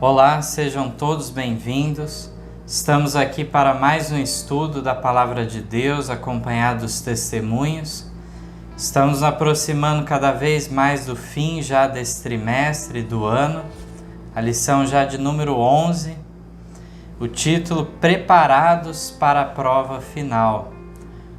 Olá, sejam todos bem-vindos. Estamos aqui para mais um estudo da Palavra de Deus, acompanhado dos testemunhos. Estamos nos aproximando cada vez mais do fim já desse trimestre do ano. A lição já de número 11. O título Preparados para a Prova Final.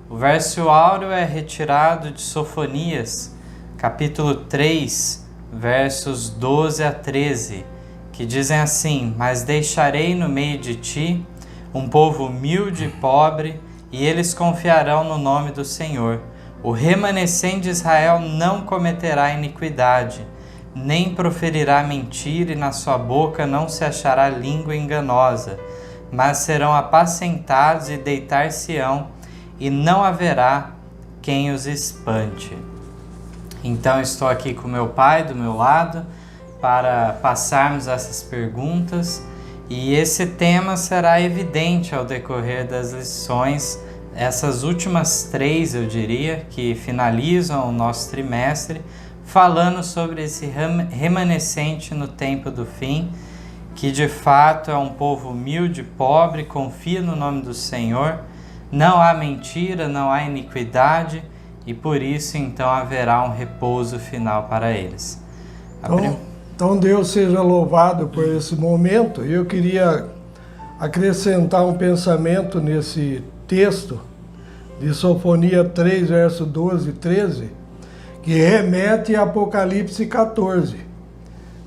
O verso áureo é retirado de Sofonias, capítulo 3, versos 12 a 13, que dizem assim: Mas deixarei no meio de ti um povo humilde e pobre, e eles confiarão no nome do Senhor. O remanescente de Israel não cometerá iniquidade, nem proferirá mentira, e na sua boca não se achará língua enganosa, mas serão apacentados e deitar-se-ão, e não haverá quem os espante. Então estou aqui com meu pai do meu lado para passarmos essas perguntas, e esse tema será evidente ao decorrer das lições, essas últimas 3, eu diria, que finalizam o nosso trimestre, falando sobre esse remanescente no tempo do fim, que de fato é um povo humilde, pobre, confia no nome do Senhor, não há mentira, não há iniquidade, e por isso então haverá um repouso final para eles. Então Deus seja louvado por esse momento. Eu queria acrescentar um pensamento nesse texto de Sofonias 3, verso 12 e 13, que remete a Apocalipse 14.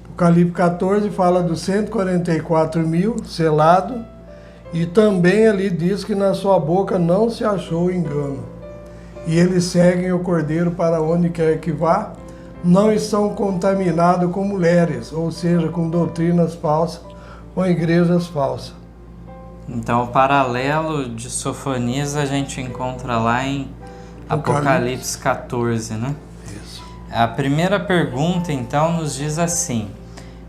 Apocalipse 14 fala dos 144.000 selados, e também ali diz que na sua boca não se achou engano. E eles seguem o Cordeiro para onde quer que vá, não estão contaminados com mulheres, ou seja, com doutrinas falsas, com igrejas falsas. Então o paralelo de Sofonias a gente encontra lá em Apocalipse 14, né? Isso. A primeira pergunta então nos diz assim: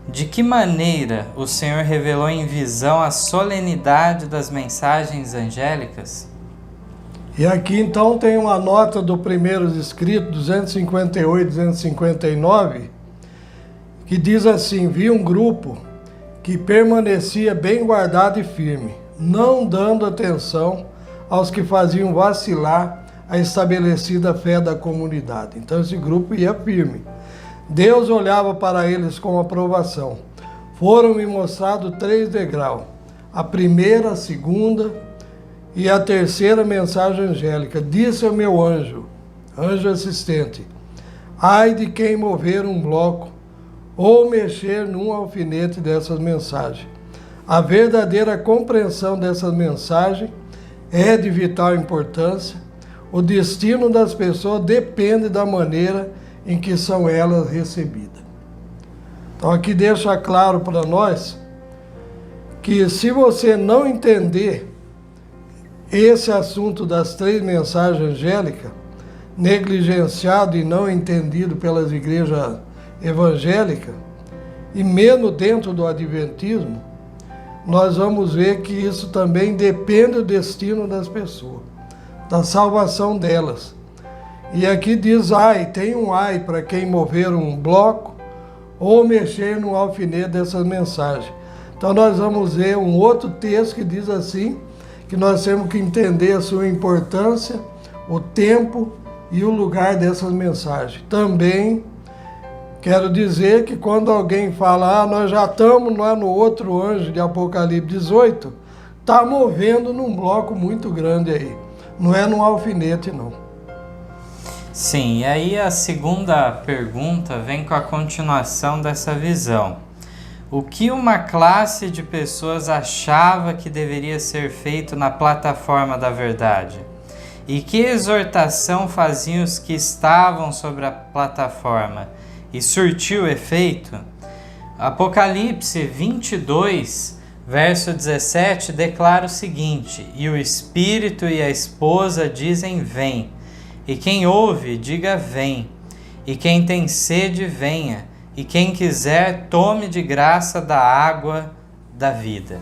de que maneira o Senhor revelou em visão a solenidade das mensagens angélicas? E aqui então tem uma nota do Primeiros Escritos, 258, 259, que diz assim: vi um grupo que permanecia bem guardado e firme, não dando atenção aos que faziam vacilar a estabelecida fé da comunidade. Então esse grupo ia firme. Deus olhava para eles com aprovação. Foram-me mostrados 3 degraus, a primeira, a segunda e a terceira mensagem angélica. Disse ao meu anjo assistente: ai de quem mover um bloco ou mexer num alfinete dessas mensagens. A verdadeira compreensão dessas mensagens é de vital importância. O destino das pessoas depende da maneira em que são elas recebidas. Então aqui deixa claro para nós que se você não entender esse assunto das 3 mensagens angélicas, negligenciado e não entendido pelas igrejas evangélicas, e menos dentro do adventismo, nós vamos ver que isso também depende do destino das pessoas, da salvação delas. E aqui diz ai, tem um ai para quem mover um bloco ou mexer no alfinete dessas mensagens. Então nós vamos ver um outro texto que diz assim, que nós temos que entender a sua importância, o tempo e o lugar dessas mensagens. Também quero dizer que quando alguém fala, nós já estamos lá no outro anjo de Apocalipse 18, está movendo num bloco muito grande aí. Não é num alfinete, não. Sim, e aí a segunda pergunta vem com a continuação dessa visão. O que uma classe de pessoas achava que deveria ser feito na plataforma da verdade? E que exortação faziam os que estavam sobre a plataforma? E surtiu efeito? Apocalipse 22, verso 17, declara o seguinte: e o Espírito e a esposa dizem vem. E quem ouve, diga vem. E quem tem sede, venha. E quem quiser, tome de graça da água da vida.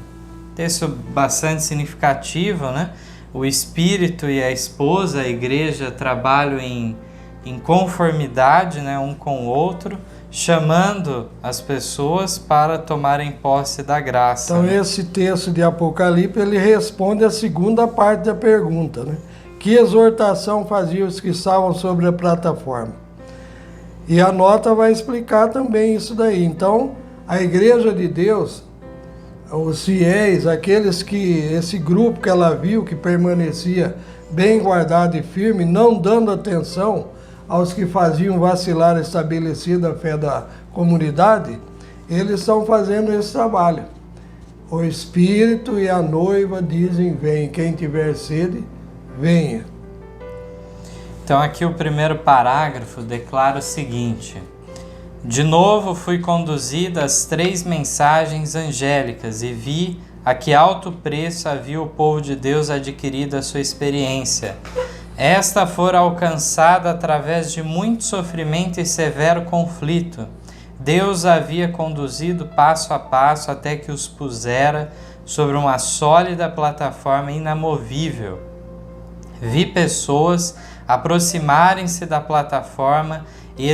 Texto bastante significativo, né? O Espírito e a esposa, a igreja, trabalham em conformidade, né, um com o outro, chamando as pessoas para tomarem posse da graça. Então esse texto de Apocalipse, ele responde a segunda parte da pergunta, né? Que exortação faziam os que estavam sobre a plataforma? E a nota vai explicar também isso daí. Então, a igreja de Deus, os fiéis, esse grupo que ela viu, que permanecia bem guardado e firme, não dando atenção aos que faziam vacilar a estabelecida fé da comunidade, eles estão fazendo esse trabalho. O Espírito e a noiva dizem, vem, quem tiver sede, venha. Então aqui o primeiro parágrafo declara o seguinte: de novo fui conduzida às 3 mensagens angélicas e vi a que alto preço havia o povo de Deus adquirido a sua experiência. Esta fora alcançada através de muito sofrimento e severo conflito. Deus havia conduzido passo a passo até que os pusera sobre uma sólida plataforma inamovível. Vi pessoas aproximarem-se da plataforma e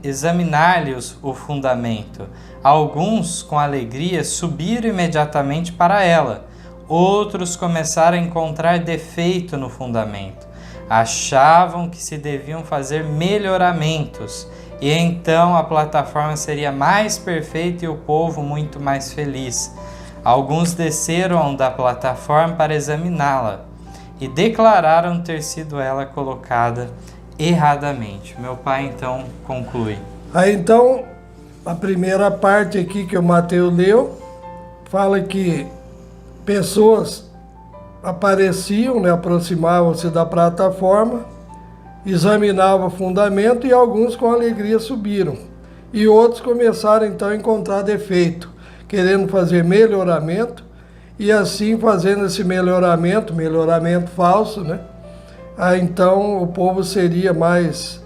examinar-lhes o fundamento. Alguns, com alegria, subiram imediatamente para ela. Outros começaram a encontrar defeito no fundamento. Achavam que se deviam fazer melhoramentos, e então a plataforma seria mais perfeita e o povo muito mais feliz. Alguns desceram da plataforma para examiná-la e declararam ter sido ela colocada erradamente. Meu pai então conclui. Aí então, a primeira parte aqui que o Mateus leu, fala que pessoas apareciam, né, aproximavam-se da plataforma, examinavam o fundamento e alguns com alegria subiram. E outros começaram então a encontrar defeito, querendo fazer melhoramento, e assim fazendo esse melhoramento falso, né? Então o povo seria mais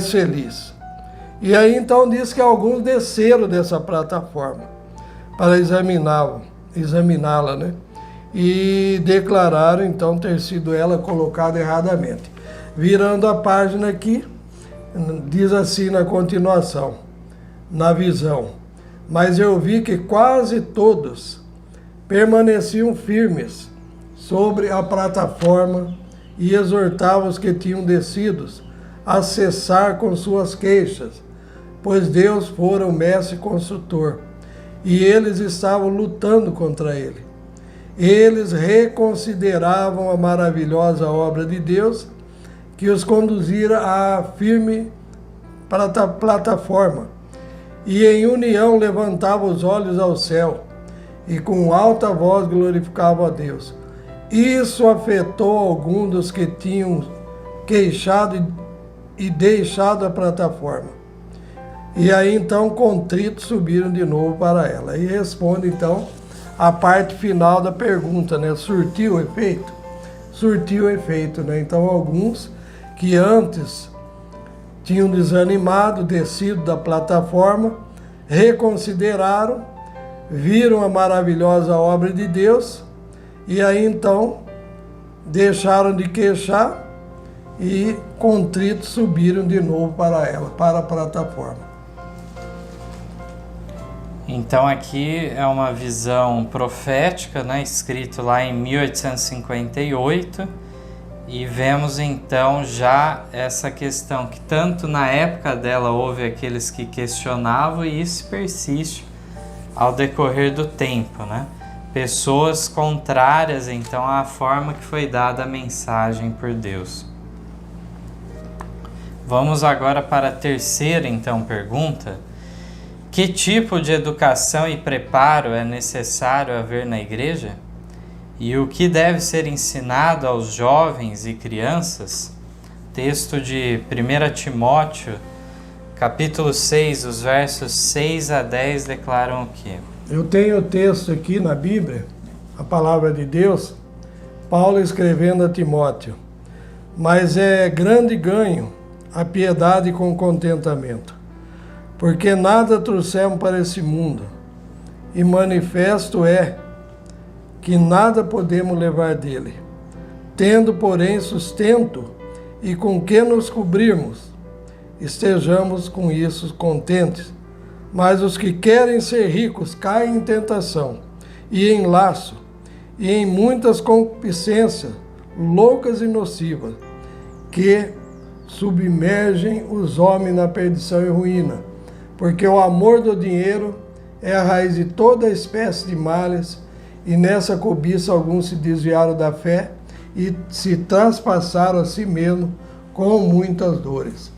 feliz. E aí então diz que alguns desceram dessa plataforma para examiná-la, né? E declararam então ter sido ela colocada erradamente. Virando a página aqui, diz assim na continuação, na visão: mas eu vi que quase todos permaneciam firmes sobre a plataforma e exortavam os que tinham descido a cessar com suas queixas, pois Deus fora o mestre consultor, e eles estavam lutando contra ele. Eles reconsideravam a maravilhosa obra de Deus, que os conduzira à firme plataforma, e em união levantavam os olhos ao céu, e com alta voz glorificavam a Deus. Isso afetou alguns dos que tinham queixado e deixado a plataforma. E aí então, contritos, subiram de novo para ela. E responde então a parte final da pergunta, né? Surtiu efeito? Surtiu efeito, né? Então alguns que antes tinham desanimado, descido da plataforma, reconsideraram, viram a maravilhosa obra de Deus, e aí então deixaram de queixar e contritos subiram de novo para ela, para a plataforma. Então aqui é uma visão profética, né, escrito lá em 1858, e vemos então já essa questão que tanto na época dela houve aqueles que questionavam, e isso persiste ao decorrer do tempo, né? Pessoas contrárias então à forma que foi dada a mensagem por Deus. Vamos agora para a terceira então pergunta. Que tipo de educação e preparo é necessário haver na igreja? E o que deve ser ensinado aos jovens e crianças? Texto de 1 Timóteo, capítulo 6, os versos 6 a 10 declaram o quê? Eu tenho o texto aqui na Bíblia, a palavra de Deus, Paulo escrevendo a Timóteo: mas é grande ganho a piedade com contentamento, porque nada trouxemos para esse mundo, e manifesto é que nada podemos levar dele. Tendo, porém, sustento e com que nos cobrirmos, estejamos com isso contentes. Mas os que querem ser ricos caem em tentação, e em laço, e em muitas concupiscências, loucas e nocivas, que submergem os homens na perdição e ruína, porque o amor do dinheiro é a raiz de toda espécie de males, e nessa cobiça alguns se desviaram da fé e se traspassaram a si mesmos com muitas dores.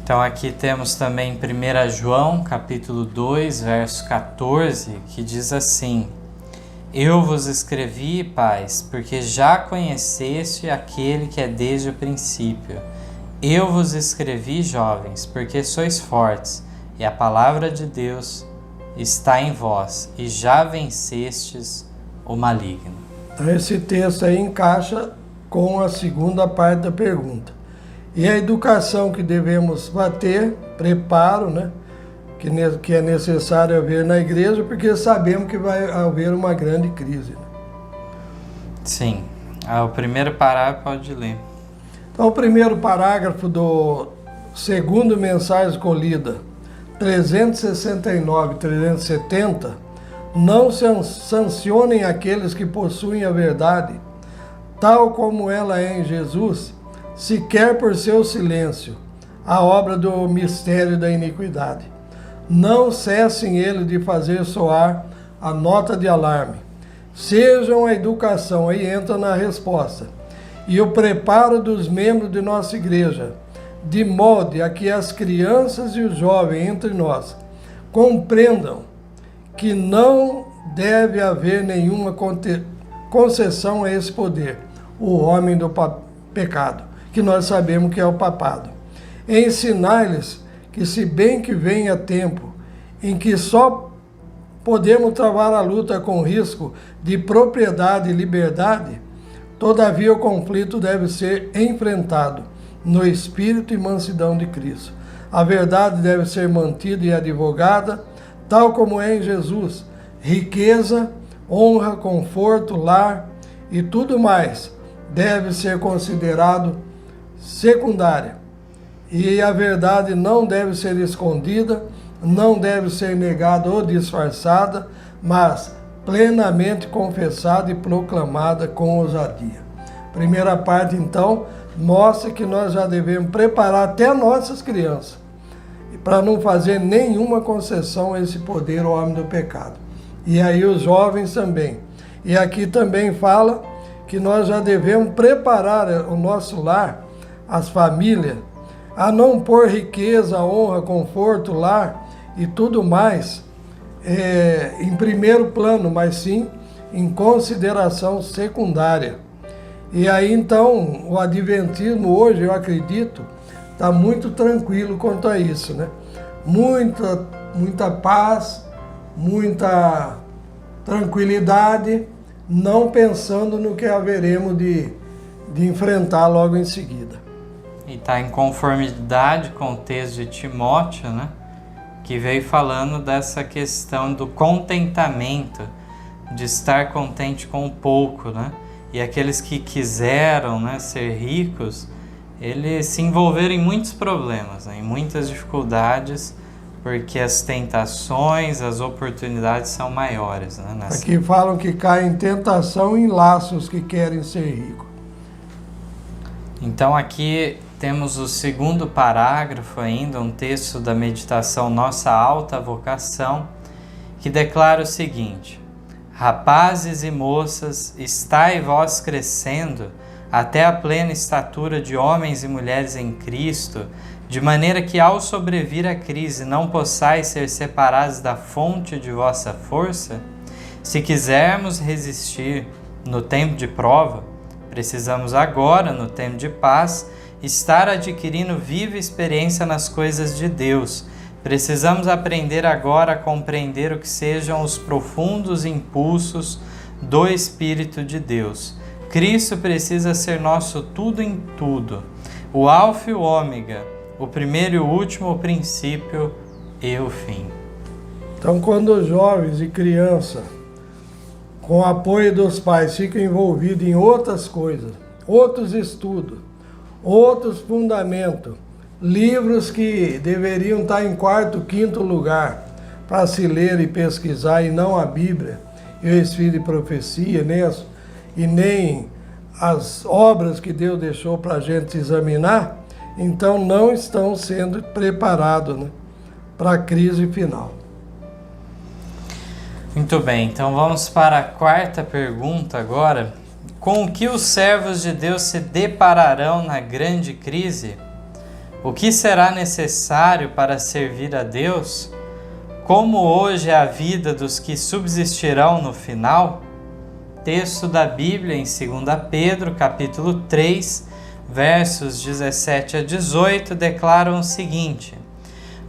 Então aqui temos também 1 João, capítulo 2, verso 14, que diz assim: Eu vos escrevi, pais, porque já conheceste aquele que é desde o princípio. Eu vos escrevi, jovens, porque sois fortes, e a palavra de Deus está em vós, e já vencestes o maligno. Esse texto aí encaixa com a segunda parte da pergunta. E a educação que devemos ter, preparo, né? Que é necessário haver na igreja, porque sabemos que vai haver uma grande crise. Né? Sim. O primeiro parágrafo pode ler. Então, o primeiro parágrafo do segundo mensagem escolhida, 369 e 370, não sancionem aqueles que possuem a verdade, tal como ela é em Jesus, sequer por seu silêncio, a obra do mistério da iniquidade. Não cessem eles de fazer soar a nota de alarme. Sejam a educação, aí entra na resposta, e o preparo dos membros de nossa igreja, de modo a que as crianças e os jovens entre nós compreendam que não deve haver nenhuma concessão a esse poder, o homem do pecado, que nós sabemos que é o papado. Ensinar-lhes que, se bem que venha tempo em que só podemos travar a luta com risco de propriedade e liberdade, todavia o conflito deve ser enfrentado no espírito e mansidão de Cristo. A verdade deve ser mantida e advogada, tal como é em Jesus. Riqueza, honra, conforto, lar e tudo mais deve ser considerado secundária. E a verdade não deve ser escondida, não deve ser negada ou disfarçada, mas plenamente confessada e proclamada com ousadia. Primeira parte, então, mostra que nós já devemos preparar até nossas crianças para não fazer nenhuma concessão a esse poder, o homem do pecado. E aí os jovens também. E aqui também fala que nós já devemos preparar o nosso lar, as famílias, a não pôr riqueza, honra, conforto, lar e tudo mais em primeiro plano, mas sim em consideração secundária. E aí então o adventismo hoje, eu acredito, está muito tranquilo quanto a isso, né? Muita paz, muita tranquilidade, não pensando no que haveremos de enfrentar logo em seguida. E está em conformidade com o texto de Timóteo, né? Que veio falando dessa questão do contentamento, de estar contente com o pouco, né? E aqueles que quiseram, né, ser ricos, eles se envolveram em muitos problemas, né, em muitas dificuldades, porque as tentações, as oportunidades são maiores. Né, Aqui falam que caem em tentação e em laços que querem ser ricos. Então aqui temos o segundo parágrafo ainda, um texto da meditação Nossa Alta Vocação, que declara o seguinte: Rapazes e moças, estai vós crescendo até a plena estatura de homens e mulheres em Cristo, de maneira que ao sobrevir a crise não possais ser separados da fonte de vossa força? Se quisermos resistir no tempo de prova, precisamos agora, no tempo de paz, estar adquirindo viva experiência nas coisas de Deus. Precisamos aprender agora a compreender o que sejam os profundos impulsos do Espírito de Deus. Cristo precisa ser nosso tudo em tudo, o alfa e o ômega, o primeiro e o último, o princípio e o fim. Então, quando os jovens e crianças, com o apoio dos pais, ficam envolvidos em outras coisas, outros estudos, outros fundamentos, livros que deveriam estar em quarto, quinto lugar para se ler e pesquisar, e não a Bíblia e o Espírito de Profecia, nem as obras que Deus deixou para a gente examinar, então não estão sendo preparados, né, para a crise final. Muito bem, então vamos para a quarta pergunta agora. Com o que os servos de Deus se depararão na grande crise? O que será necessário para servir a Deus? Como hoje é a vida dos que subsistirão no final? Texto da Bíblia em 2 Pedro, capítulo 3, versos 17 a 18, declaram o seguinte: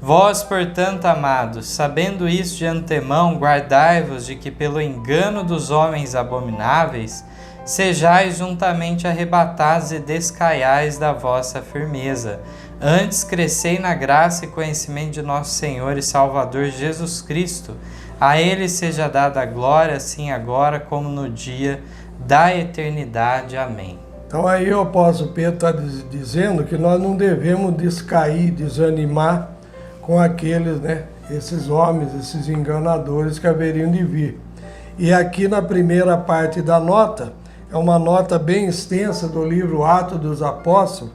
Vós, portanto, amados, sabendo isso de antemão, guardai-vos de que pelo engano dos homens abomináveis sejais juntamente arrebatados e descaiais da vossa firmeza. Antes crescei na graça e conhecimento de nosso Senhor e Salvador Jesus Cristo. A Ele seja dada a glória, assim agora como no dia da eternidade. Amém. Então aí o apóstolo Pedro está dizendo que nós não devemos descair, desanimar com aqueles, né, esses homens, esses enganadores que haveriam de vir. E aqui na primeira parte da nota, é uma nota bem extensa do livro Atos dos Apóstolos,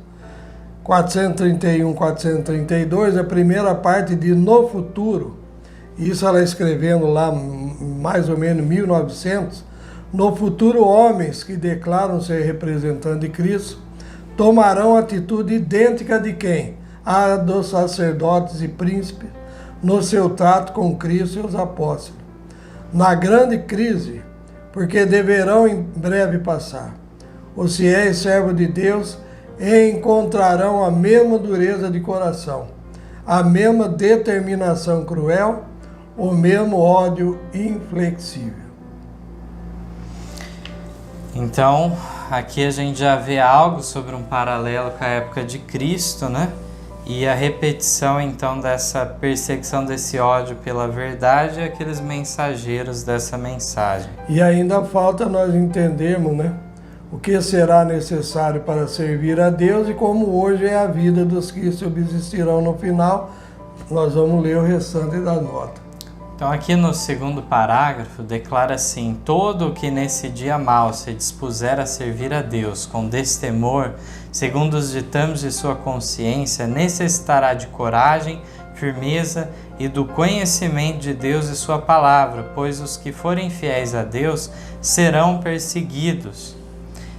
431, 432, a primeira parte diz no futuro, isso ela escrevendo lá mais ou menos 1900, no futuro homens que declaram ser representantes de Cristo tomarão atitude idêntica de quem? A dos sacerdotes e príncipes no seu trato com Cristo e os apóstolos. Na grande crise, porque deverão em breve passar, os fiéis servos de Deus encontrarão a mesma dureza de coração, a mesma determinação cruel, o mesmo ódio inflexível. Então, aqui a gente já vê algo sobre um paralelo com a época de Cristo, né? E a repetição, então, dessa perseguição, desse ódio pela verdade e aqueles mensageiros dessa mensagem. E ainda falta nós entendermos, né, o que será necessário para servir a Deus e como hoje é a vida dos que subsistirão no final. Nós vamos ler o restante da nota. Então, aqui no segundo parágrafo, declara assim: todo o que nesse dia mau se dispuser a servir a Deus com destemor, segundo os ditames de sua consciência, necessitará de coragem, firmeza e do conhecimento de Deus e sua palavra, pois os que forem fiéis a Deus serão perseguidos.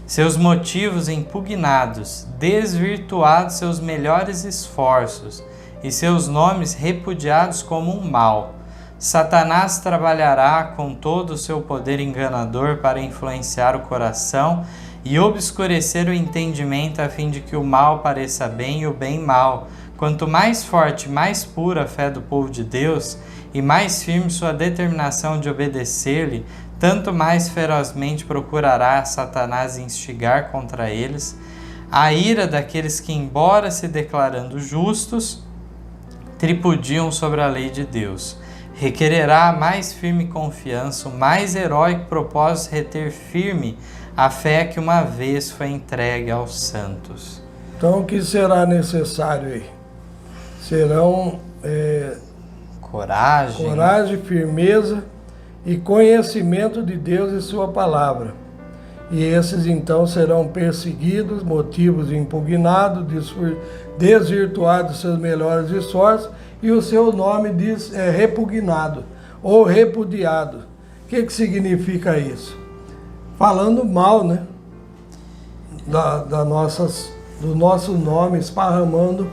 Seus motivos impugnados, desvirtuados seus melhores esforços e seus nomes repudiados como um mal. Satanás trabalhará com todo o seu poder enganador para influenciar o coração e obscurecer o entendimento a fim de que o mal pareça bem e o bem mal. Quanto mais forte e mais pura a fé do povo de Deus e mais firme sua determinação de obedecer-lhe, tanto mais ferozmente procurará Satanás instigar contra eles a ira daqueles que, embora se declarando justos, tripudiam sobre a lei de Deus. Requererá a mais firme confiança, o mais heróico propósito de reter firme a fé que uma vez foi entregue aos santos. Então, o que será necessário aí? Serão coragem, firmeza e conhecimento de Deus e sua palavra. E esses então serão perseguidos, motivos impugnados, desvirtuados seus melhores esforços, e o seu nome diz repugnado ou repudiado. O que significa isso? Falando mal, né? Do nosso nome, esparramando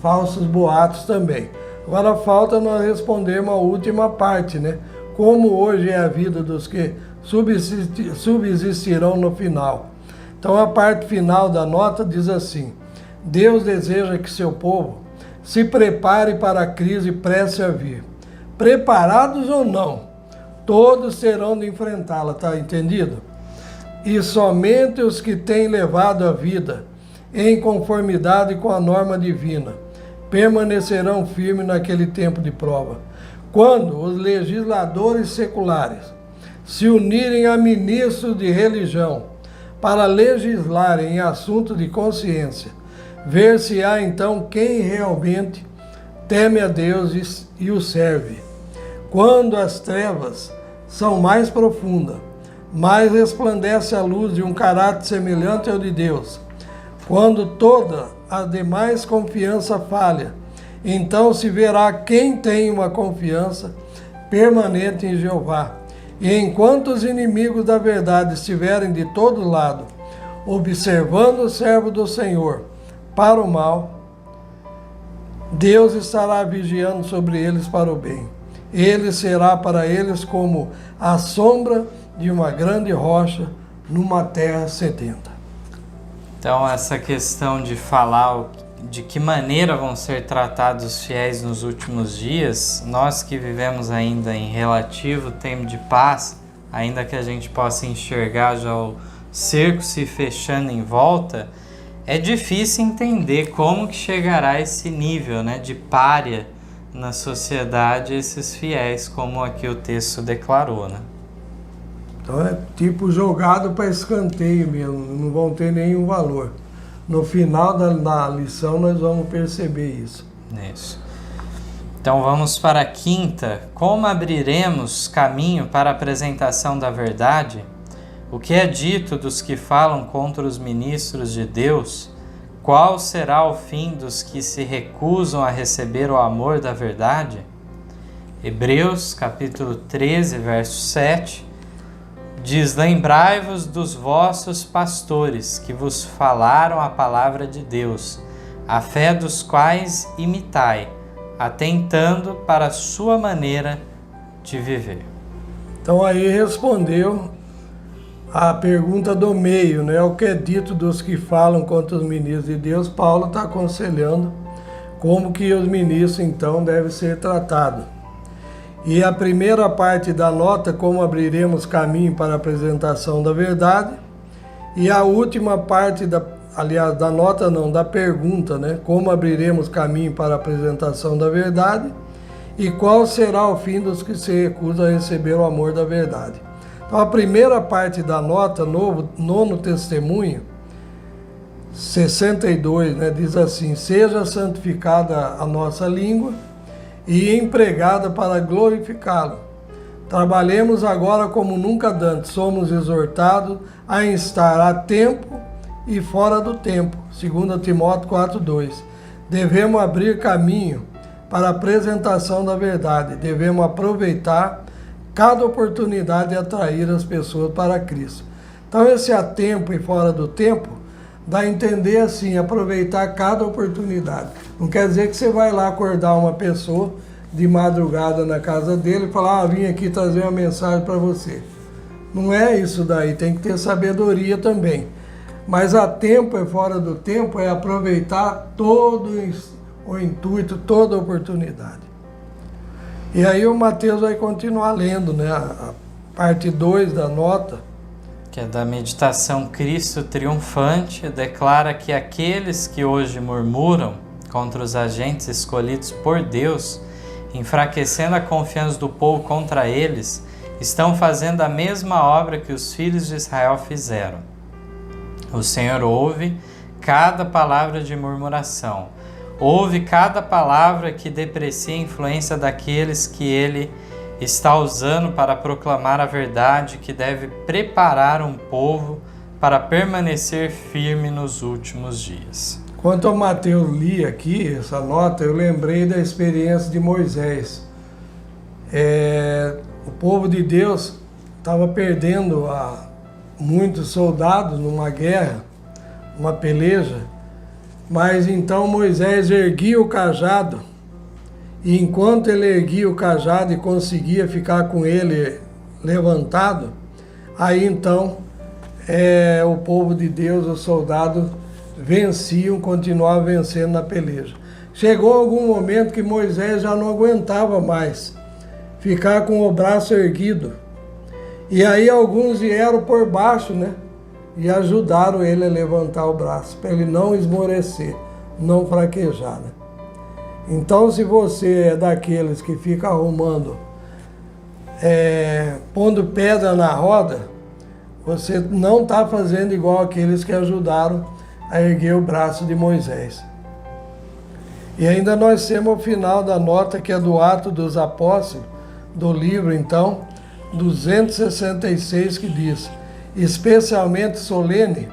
falsos boatos também. Agora falta nós respondermos a última parte, né? Como hoje é a vida dos que subsistirão no final. Então a parte final da nota diz assim: Deus deseja que seu povo se prepare para a crise prestes a vir. Preparados ou não, todos terão de enfrentá-la, tá entendido? E somente os que têm levado a vida em conformidade com a norma divina permanecerão firmes naquele tempo de prova. Quando os legisladores seculares se unirem a ministros de religião para legislar em assunto de consciência, ver-se-á então quem realmente teme a Deus e o serve. Quando as trevas são mais profundas, mais resplandece a luz de um caráter semelhante ao de Deus. Quando toda a demais confiança falha, então se verá quem tem uma confiança permanente em Jeová. E enquanto os inimigos da verdade estiverem de todo lado, observando o servo do Senhor para o mal, Deus estará vigiando sobre eles para o bem. Ele será para eles como a sombra de uma grande rocha numa terra sedenta. Então, essa questão de falar de que maneira vão ser tratados os fiéis nos últimos dias, nós que vivemos ainda em relativo tempo de paz, ainda que a gente possa enxergar já o cerco se fechando em volta, é difícil entender como que chegará a esse nível, né, de pária na sociedade esses fiéis, como aqui o texto declarou, né? Então é tipo jogado para escanteio mesmo, não vão ter nenhum valor. No final da lição nós vamos perceber isso. Isso. Então vamos para a quinta. Como abriremos caminho para a apresentação da verdade? O que é dito dos que falam contra os ministros de Deus? Qual será o fim dos que se recusam a receber o amor da verdade? Hebreus capítulo 13, verso 7, diz: lembrai-vos dos vossos pastores que vos falaram a palavra de Deus, a fé dos quais imitai, atentando para a sua maneira de viver. Então aí respondeu a pergunta do meio, né? O que é dito dos que falam contra os ministros de Deus. Paulo está aconselhando como que os ministros então devem ser tratados. E a primeira parte da nota, como abriremos caminho para a apresentação da verdade, e a última parte da nota não, da pergunta, né? Como abriremos caminho para a apresentação da verdade e qual será o fim dos que se recusam a receber o amor da verdade. Então, a primeira parte da nota, nono testemunho, 62, né, diz assim: seja santificada a nossa língua e empregada para glorificá-lo. Trabalhemos agora como nunca antes, somos exortados a estar a tempo e fora do tempo. 2 Timóteo 4:2. Devemos abrir caminho para a apresentação da verdade, devemos aproveitar cada oportunidade de atrair as pessoas para Cristo. Então esse a tempo e fora do tempo dá a entender assim, aproveitar cada oportunidade. Não quer dizer que você vai lá acordar uma pessoa de madrugada na casa dele e falar: vim aqui trazer uma mensagem para você. Não é isso daí, tem que ter sabedoria também. Mas a tempo e fora do tempo é aproveitar todo o intuito, toda a oportunidade. E aí o Mateus vai continuar lendo, né, a parte 2 da nota. Que é da meditação Cristo triunfante, declara que aqueles que hoje murmuram contra os agentes escolhidos por Deus, enfraquecendo a confiança do povo contra eles, estão fazendo a mesma obra que os filhos de Israel fizeram. O Senhor ouve cada palavra de murmuração, ouve cada palavra que deprecia a influência daqueles que Ele está usando para proclamar a verdade, que deve preparar um povo para permanecer firme nos últimos dias. Quanto ao Mateus li aqui, essa nota, eu lembrei da experiência de Moisés. O povo de Deus estava perdendo muitos soldados numa guerra, uma peleja, mas então Moisés erguia o cajado, e enquanto ele erguia o cajado e conseguia ficar com ele levantado, aí então o povo de Deus, os soldados, venciam, continuavam vencendo na peleja. Chegou algum momento que Moisés já não aguentava mais ficar com o braço erguido. E aí alguns vieram por baixo, né? E ajudaram ele a levantar o braço, para ele não esmorecer, não fraquejar, né? Então, se você é daqueles que fica arrumando, pondo pedra na roda, você não está fazendo igual aqueles que ajudaram a erguer o braço de Moisés. E ainda nós temos o final da nota, que é do Atos dos Apóstolos, do livro, então, 266, que diz: especialmente solene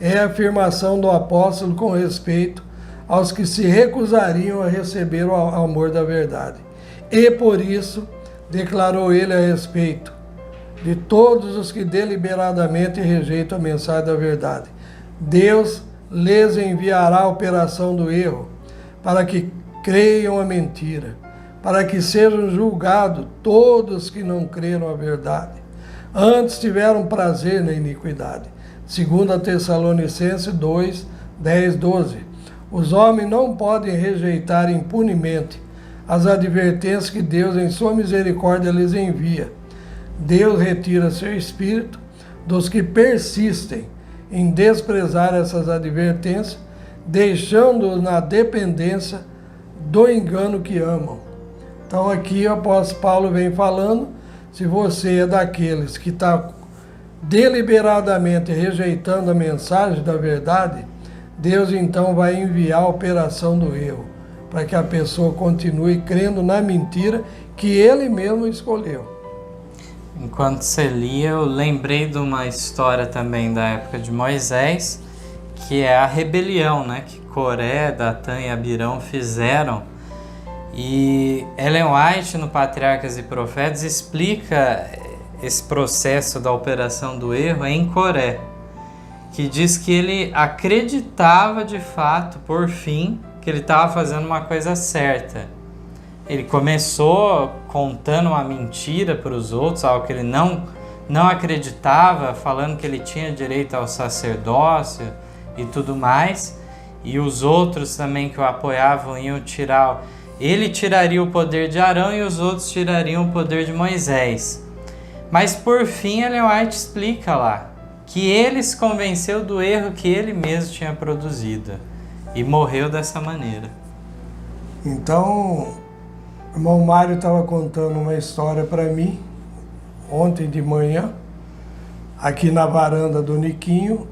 é a afirmação do apóstolo com respeito aos que se recusariam a receber o amor da verdade. E por isso, declarou ele a respeito de todos os que deliberadamente rejeitam a mensagem da verdade: Deus lhes enviará a operação do erro, para que creiam a mentira, para que sejam julgados todos que não creram a verdade. Antes tiveram prazer na iniquidade. 2 Tessalonicenses 2, 10, 12. Os homens não podem rejeitar impunemente as advertências que Deus, em sua misericórdia, lhes envia. Deus retira seu espírito dos que persistem em desprezar essas advertências, deixando-os na dependência do engano que amam. Então aqui o apóstolo Paulo vem falando: se você é daqueles que está deliberadamente rejeitando a mensagem da verdade, Deus então vai enviar a operação do erro, para que a pessoa continue crendo na mentira que ele mesmo escolheu. Enquanto você lia, eu lembrei de uma história também da época de Moisés, que é a rebelião, né, que Coré, Datã e Abirão fizeram. E Ellen White, no Patriarcas e Profetas, explica esse processo da operação do erro em Coré, que diz que ele acreditava de fato, por fim, que ele estava fazendo uma coisa certa. Ele começou contando uma mentira para os outros, algo que ele não acreditava, falando que ele tinha direito ao sacerdócio e tudo mais, e os outros também que o apoiavam iam tirar. Ele tiraria o poder de Arão e os outros tirariam o poder de Moisés. Mas por fim, Ellen White explica lá que ele se convenceu do erro que ele mesmo tinha produzido e morreu dessa maneira. Então, o irmão Mário estava contando uma história para mim ontem de manhã, aqui na varanda do Niquinho,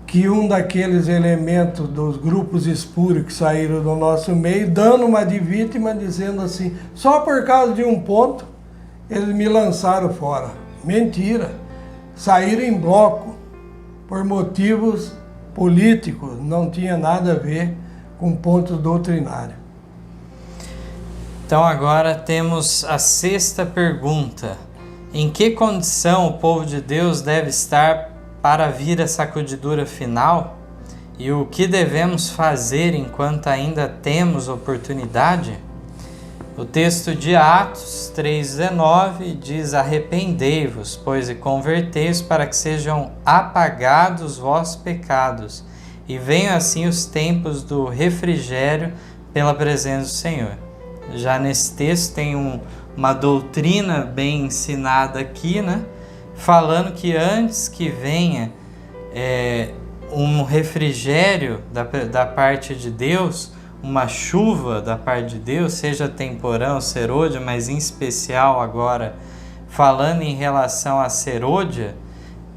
que um daqueles elementos dos grupos espúrios que saíram do nosso meio, dando uma de vítima, dizendo assim: só por causa de um ponto, eles me lançaram fora. Mentira! Saíram em bloco, por motivos políticos, não tinha nada a ver com pontos doutrinários. Então agora temos a sexta pergunta: em que condição o povo de Deus deve estar para vir a sacudidura final? E o que devemos fazer enquanto ainda temos oportunidade? O texto de Atos 3,19 diz: arrependei-vos, pois, e convertei-vos para que sejam apagados vossos pecados, e venham assim os tempos do refrigério pela presença do Senhor. Já nesse texto tem uma doutrina bem ensinada aqui, né? Falando que antes que venha um refrigério da parte de Deus, uma chuva da parte de Deus, seja temporão, serôdia, mas em especial agora, falando em relação à serôdia,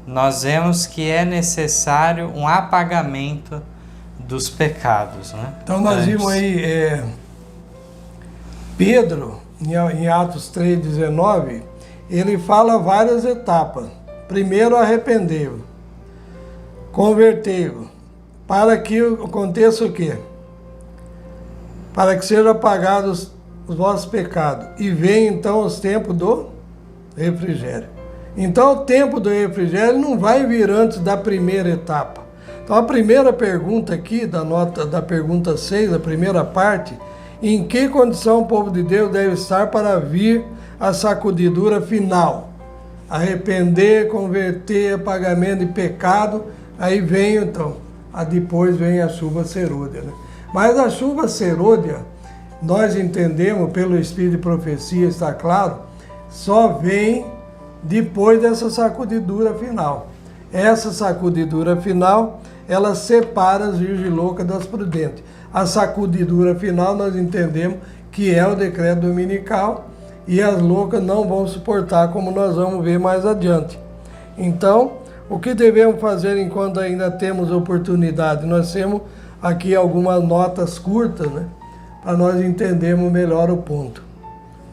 nós vemos que é necessário um apagamento dos pecados, né? Então nós vimos aí Pedro, em Atos 3,19, ele fala várias etapas. Primeiro, arrependei-vos, convertei-vos, para que aconteça o quê? Para que sejam apagados os vossos pecados, e venham então os tempos do refrigério. Então o tempo do refrigério não vai vir antes da primeira etapa. Então a primeira pergunta aqui, da pergunta 6, a primeira parte: em que condição o povo de Deus deve estar para vir a sacudidura final? Arrepender, converter, apagamento de pecado, aí vem então, depois vem a chuva serôdia, né? Mas a chuva serôdia, nós entendemos pelo Espírito de Profecia, está claro, só vem depois dessa sacudidura final. Essa sacudidura final, ela separa as virgens loucas das prudentes. A sacudidura final nós entendemos que é o decreto dominical, e as loucas não vão suportar, como nós vamos ver mais adiante. Então, o que devemos fazer enquanto ainda temos oportunidade? Nós temos aqui algumas notas curtas, né? Para nós entendermos melhor o ponto.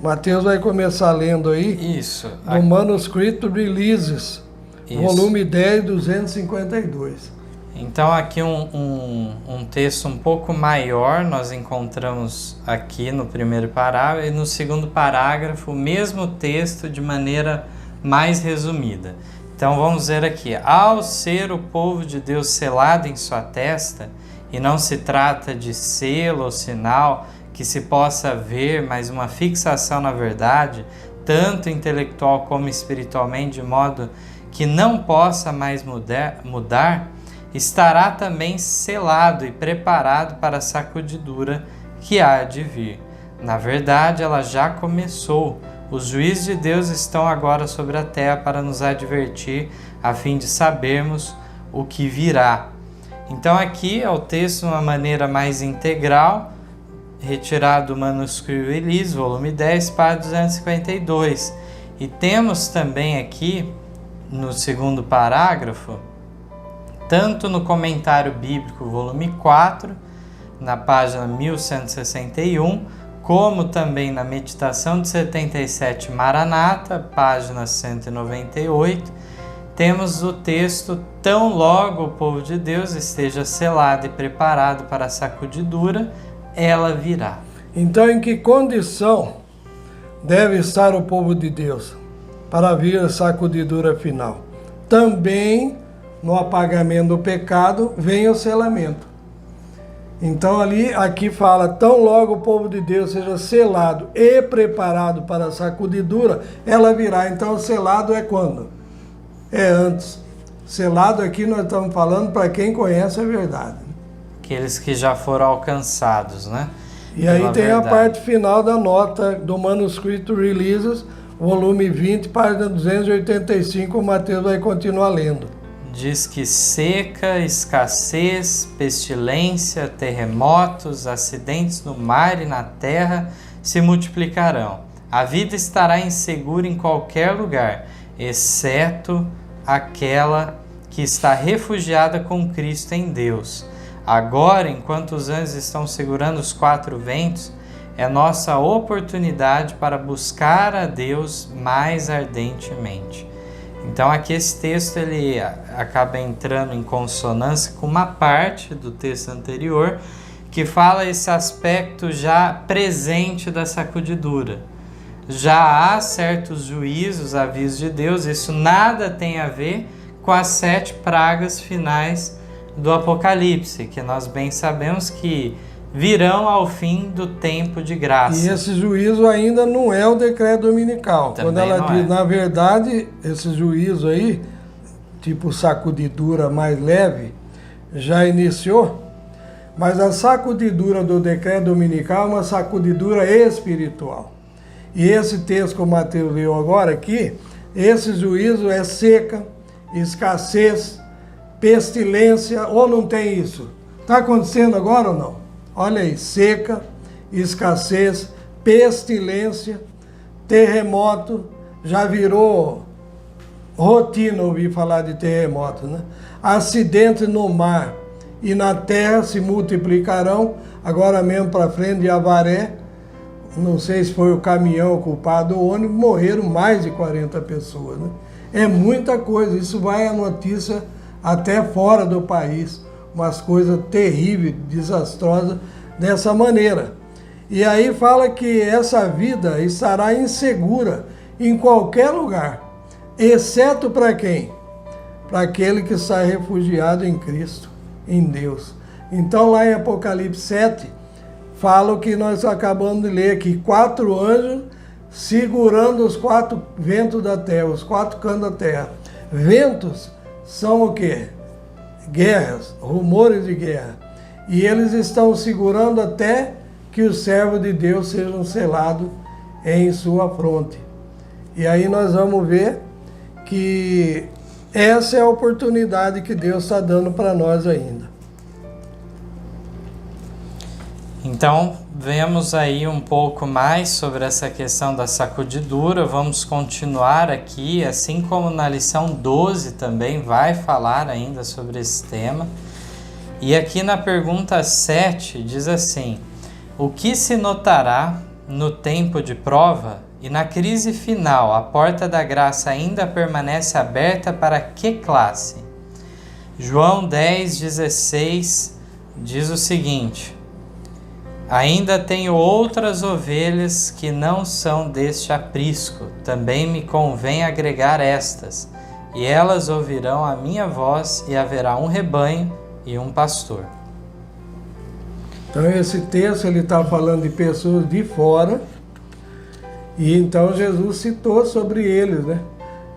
Mateus vai começar lendo aí. Isso. No Manuscrito Releases, Isso. volume 10, 252. Então aqui um texto um pouco maior nós encontramos aqui no primeiro parágrafo, e no segundo parágrafo o mesmo texto de maneira mais resumida. Então vamos ver aqui: ao ser o povo de Deus selado em sua testa, e não se trata de selo ou sinal que se possa ver, mas uma fixação na verdade, tanto intelectual como espiritualmente, de modo que não possa mais mudar, estará também selado e preparado para a sacudidura que há de vir. Na verdade, ela já começou. Os juízes de Deus estão agora sobre a terra para nos advertir, a fim de sabermos o que virá. Então aqui é o texto de uma maneira mais integral, retirado do Manuscrito Release, volume 10, página 252. E temos também aqui, no segundo parágrafo, tanto no Comentário Bíblico, volume 4, na página 1161, como também na Meditação de 77 Maranata, página 198, temos o texto: tão logo o povo de Deus esteja selado e preparado para a sacudidura, ela virá. Então, em que condição deve estar o povo de Deus para vir a sacudidura final? Também no apagamento do pecado vem o selamento. Então aqui fala: tão logo o povo de Deus seja selado e preparado para a sacudidura, ela virá. Então selado é quando? É antes. Selado aqui nós estamos falando para quem conhece a verdade. Aqueles que já foram alcançados, né? E aí tem a parte final da nota do Manuscrito Releases, volume 20, página 285, o Mateus vai continuar lendo. Diz que seca, escassez, pestilência, terremotos, acidentes no mar e na terra se multiplicarão. A vida estará insegura em qualquer lugar, exceto aquela que está refugiada com Cristo em Deus. Agora, enquanto os anjos estão segurando os quatro ventos, é nossa oportunidade para buscar a Deus mais ardentemente. Então aqui esse texto ele acaba entrando em consonância com uma parte do texto anterior que fala esse aspecto já presente da sacudidura. Já há certos juízos, avisos de Deus, isso nada tem a ver com as 7 pragas finais do Apocalipse, que nós bem sabemos que virão ao fim do tempo de graça. E esse juízo ainda não é o decreto dominical. Também quando ela diz, é. na verdade, esse juízo aí, tipo sacudidura mais leve, já iniciou, mas a sacudidura do decreto dominical é uma sacudidura espiritual. E esse texto que o Mateus leu agora aqui, esse juízo é seca, escassez, pestilência, ou não tem isso? Está acontecendo agora ou não? Olha aí, seca, escassez, pestilência, terremoto, já virou rotina ouvir falar de terremoto, né? Acidentes no mar e na terra se multiplicarão, agora mesmo para frente de Avaré, não sei se foi o caminhão culpado ou o ônibus, morreram mais de 40 pessoas, né? É muita coisa, isso vai a notícia até fora do país, umas coisas terríveis, desastrosas dessa maneira. E aí fala que essa vida estará insegura em qualquer lugar, exceto para quem? Para aquele que está refugiado em Cristo, em Deus. Então lá em Apocalipse 7, fala o que nós acabamos de ler aqui, 4 anjos segurando os 4 ventos da terra, os 4 cantos da terra. Ventos são o quê? Guerras, rumores de guerra. E eles estão segurando até que os servos de Deus sejam selados em sua fronte. E aí nós vamos ver que essa é a oportunidade que Deus está dando para nós ainda. Então, vemos aí um pouco mais sobre essa questão da sacudidura. Vamos continuar aqui, assim como na lição 12 também vai falar ainda sobre esse tema. E aqui na pergunta 7 diz assim: o que se notará no tempo de prova e na crise final? A porta da graça ainda permanece aberta para que classe? João 10,16 diz o seguinte: ainda tenho outras ovelhas que não são deste aprisco, também me convém agregar estas, e elas ouvirão a minha voz, e haverá um rebanho e um pastor. Então esse texto ele está falando de pessoas de fora, e então Jesus citou sobre eles, né?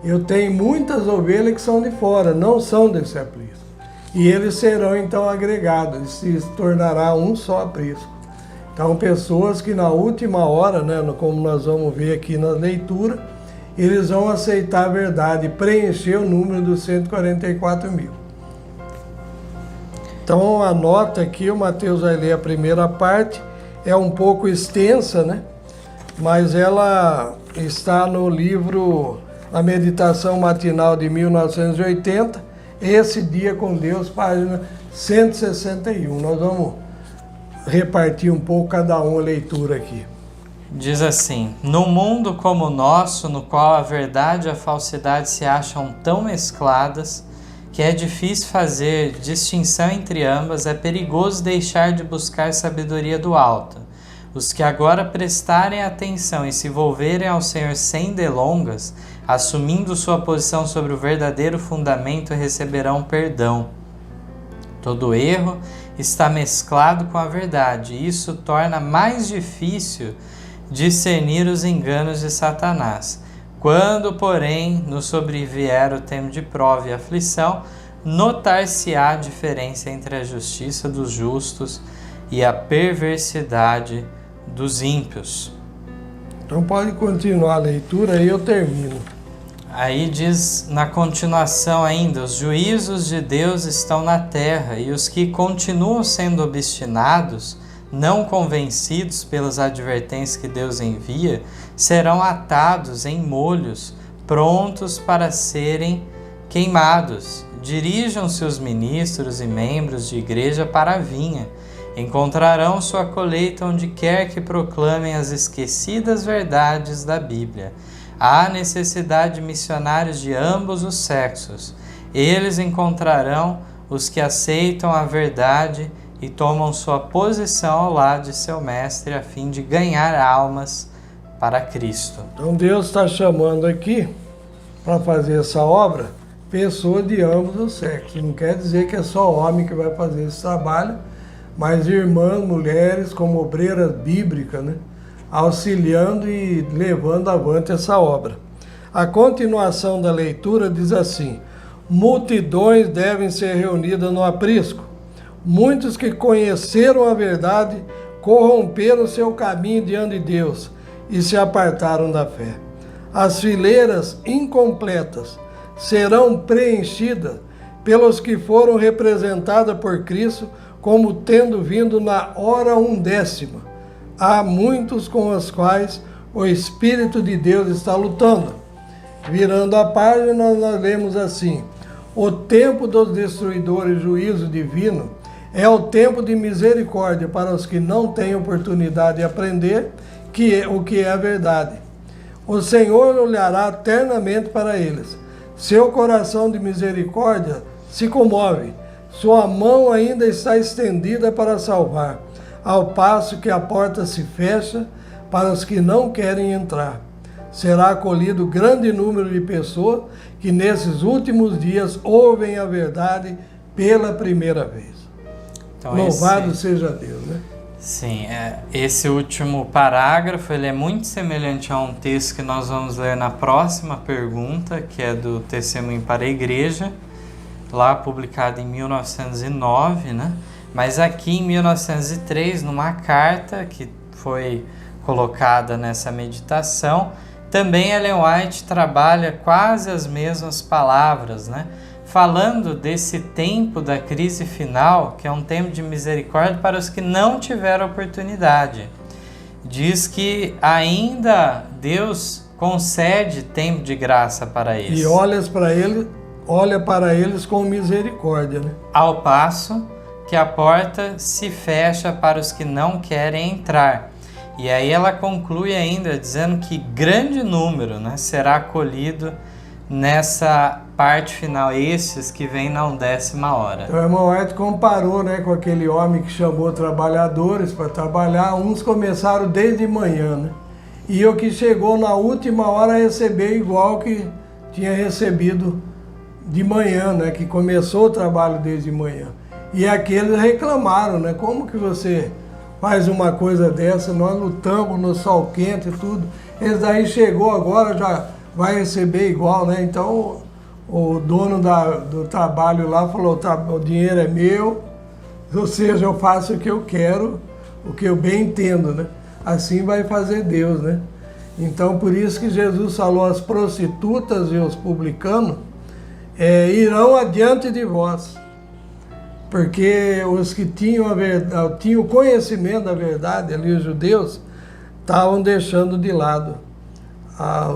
Eu tenho muitas ovelhas que são de fora, não são desse aprisco. E eles serão então agregados, e se tornará um só aprisco. Então pessoas que na última hora, né, como nós vamos ver aqui na leitura, eles vão aceitar a verdade, preencher o número dos 144 mil. Então anota aqui, o Mateus vai ler a primeira parte, é um pouco extensa, né? Mas ela está no livro A Meditação Matinal de 1980, Esse Dia com Deus, página 161. Nós vamos repartir um pouco cada uma a leitura aqui. Diz assim: no mundo como o nosso, no qual a verdade e a falsidade se acham tão mescladas que é difícil fazer distinção entre ambas, é perigoso deixar de buscar sabedoria do alto. Os que agora prestarem atenção e se volverem ao Senhor sem delongas, assumindo sua posição sobre o verdadeiro fundamento, receberão perdão. Todo erro está mesclado com a verdade, e isso torna mais difícil discernir os enganos de Satanás. Quando, porém, nos sobrevier o tempo de prova e aflição, notar-se-á a diferença entre a justiça dos justos e a perversidade dos ímpios. Então pode continuar a leitura e eu termino. Aí diz na continuação ainda: os juízos de Deus estão na terra, e os que continuam sendo obstinados, não convencidos pelas advertências que Deus envia, serão atados em molhos, prontos para serem queimados. Dirijam-se os ministros e membros de igreja para a vinha. Encontrarão sua colheita onde quer que proclamem as esquecidas verdades da Bíblia. Há necessidade de missionários de ambos os sexos. Eles encontrarão os que aceitam a verdade e tomam sua posição ao lado de seu mestre a fim de ganhar almas para Cristo. Então Deus está chamando aqui para fazer essa obra pessoas de ambos os sexos. Não quer dizer que é só homem que vai fazer esse trabalho, mas irmãs, mulheres como obreiras bíblicas, né? Auxiliando e levando avante essa obra. A continuação da leitura diz assim: multidões devem ser reunidas no aprisco. Muitos que conheceram a verdade corromperam seu caminho diante de Deus e se apartaram da fé. As fileiras incompletas serão preenchidas pelos que foram representadas por Cristo como tendo vindo na hora undécima. Há muitos com os quais o Espírito de Deus está lutando. Virando a página, nós lemos assim: o tempo dos destruidores, juízo divino, é o tempo de misericórdia para os que não têm oportunidade de aprender o que é a verdade. O Senhor olhará eternamente para eles. Seu coração de misericórdia se comove. Sua mão ainda está estendida para salvar, ao passo que a porta se fecha para os que não querem entrar. Será acolhido grande número de pessoas que nesses últimos dias ouvem a verdade pela primeira vez. Então, louvado seja Deus, né? Sim, esse último parágrafo ele é muito semelhante a um texto que nós vamos ler na próxima pergunta, que é do Testemunho para a Igreja, lá publicado em 1909, né? Mas aqui em 1903, numa carta que foi colocada nessa meditação, também Ellen White trabalha quase as mesmas palavras, né? Falando desse tempo da crise final, que é um tempo de misericórdia para os que não tiveram oportunidade. Diz que ainda Deus concede tempo de graça para eles. E olha para eles com misericórdia, né? Ao passo que a porta se fecha para os que não querem entrar. E aí ela conclui ainda dizendo que grande número, né, será acolhido nessa parte final, esses que vêm na 10ª hora. Então, o irmão White comparou, né, com aquele homem que chamou trabalhadores para trabalhar. Uns começaram desde manhã, né? E o que chegou na última hora recebeu igual que tinha recebido de manhã, né, que começou o trabalho desde manhã. E aqueles reclamaram, né? Como que você faz uma coisa dessa? Nós lutamos no sol quente e tudo. Esse daí chegou agora, já vai receber igual, né? Então o dono do trabalho lá falou, o dinheiro é meu, ou seja, eu faço o que eu quero, o que eu bem entendo, né? Assim vai fazer Deus, né? Então por isso que Jesus falou, as prostitutas e os publicanos irão adiante de vós. Porque os que tinham o conhecimento da verdade, ali os judeus, estavam deixando de lado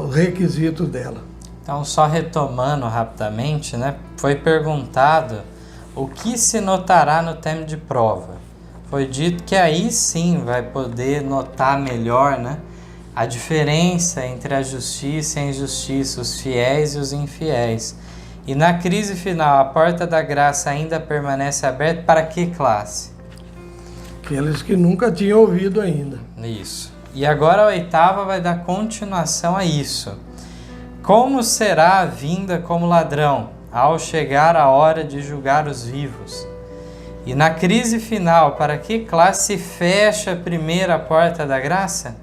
os requisitos dela. Então, só retomando rapidamente, né, foi perguntado o que se notará no tempo de prova. Foi dito que aí sim vai poder notar melhor, né, a diferença entre a justiça e a injustiça, os fiéis e os infiéis. E na crise final, a porta da graça ainda permanece aberta para que classe? Aqueles que nunca tinham ouvido ainda. Isso. E agora a 8ª vai dar continuação a isso. Como será a vinda como ladrão, ao chegar a hora de julgar os vivos? E na crise final, para que classe fecha a primeira porta da graça?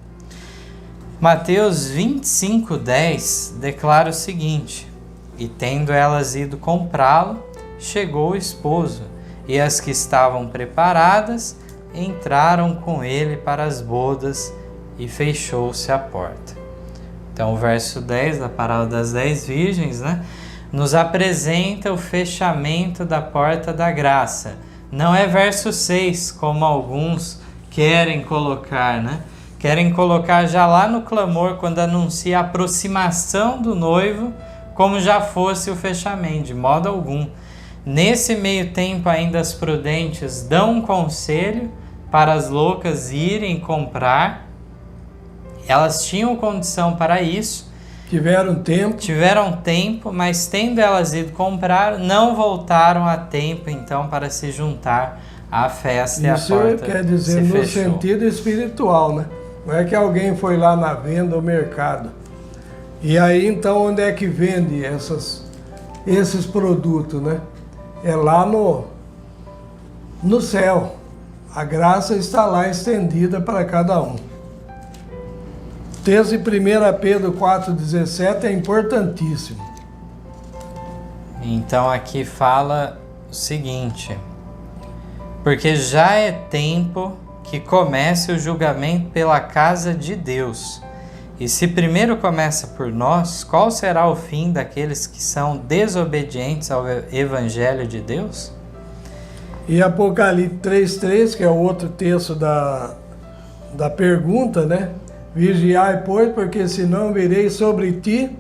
Mateus 25:10 declara o seguinte: e tendo elas ido comprá-lo, chegou o esposo, e as que estavam preparadas entraram com ele para as bodas, e fechou-se a porta. Então o verso 10 da parábola das 10 virgens, né, nos apresenta o fechamento da porta da graça. Não é verso 6, como alguns querem colocar, né? Querem colocar já lá no clamor, quando anuncia a aproximação do noivo, como já fosse o fechamento, de modo algum. Nesse meio tempo ainda as prudentes dão um conselho para as loucas irem comprar. Elas tinham condição para isso. Tiveram tempo, mas tendo elas ido comprar, não voltaram a tempo então para se juntar à festa e a porta Isso quer dizer no sentido espiritual, né? Não é que alguém foi lá na venda ou mercado. E aí, então, onde é que vende esses produtos, né? É lá no céu. A graça está lá estendida para cada um. O texto de 1 Pedro 4,17 é importantíssimo. Então, aqui fala o seguinte: porque já é tempo que comece o julgamento pela casa de Deus. E se primeiro começa por nós, qual será o fim daqueles que são desobedientes ao Evangelho de Deus? E Apocalipse 3,3, que é o outro texto da pergunta, né? Vigiai, pois, porque senão virei sobre ti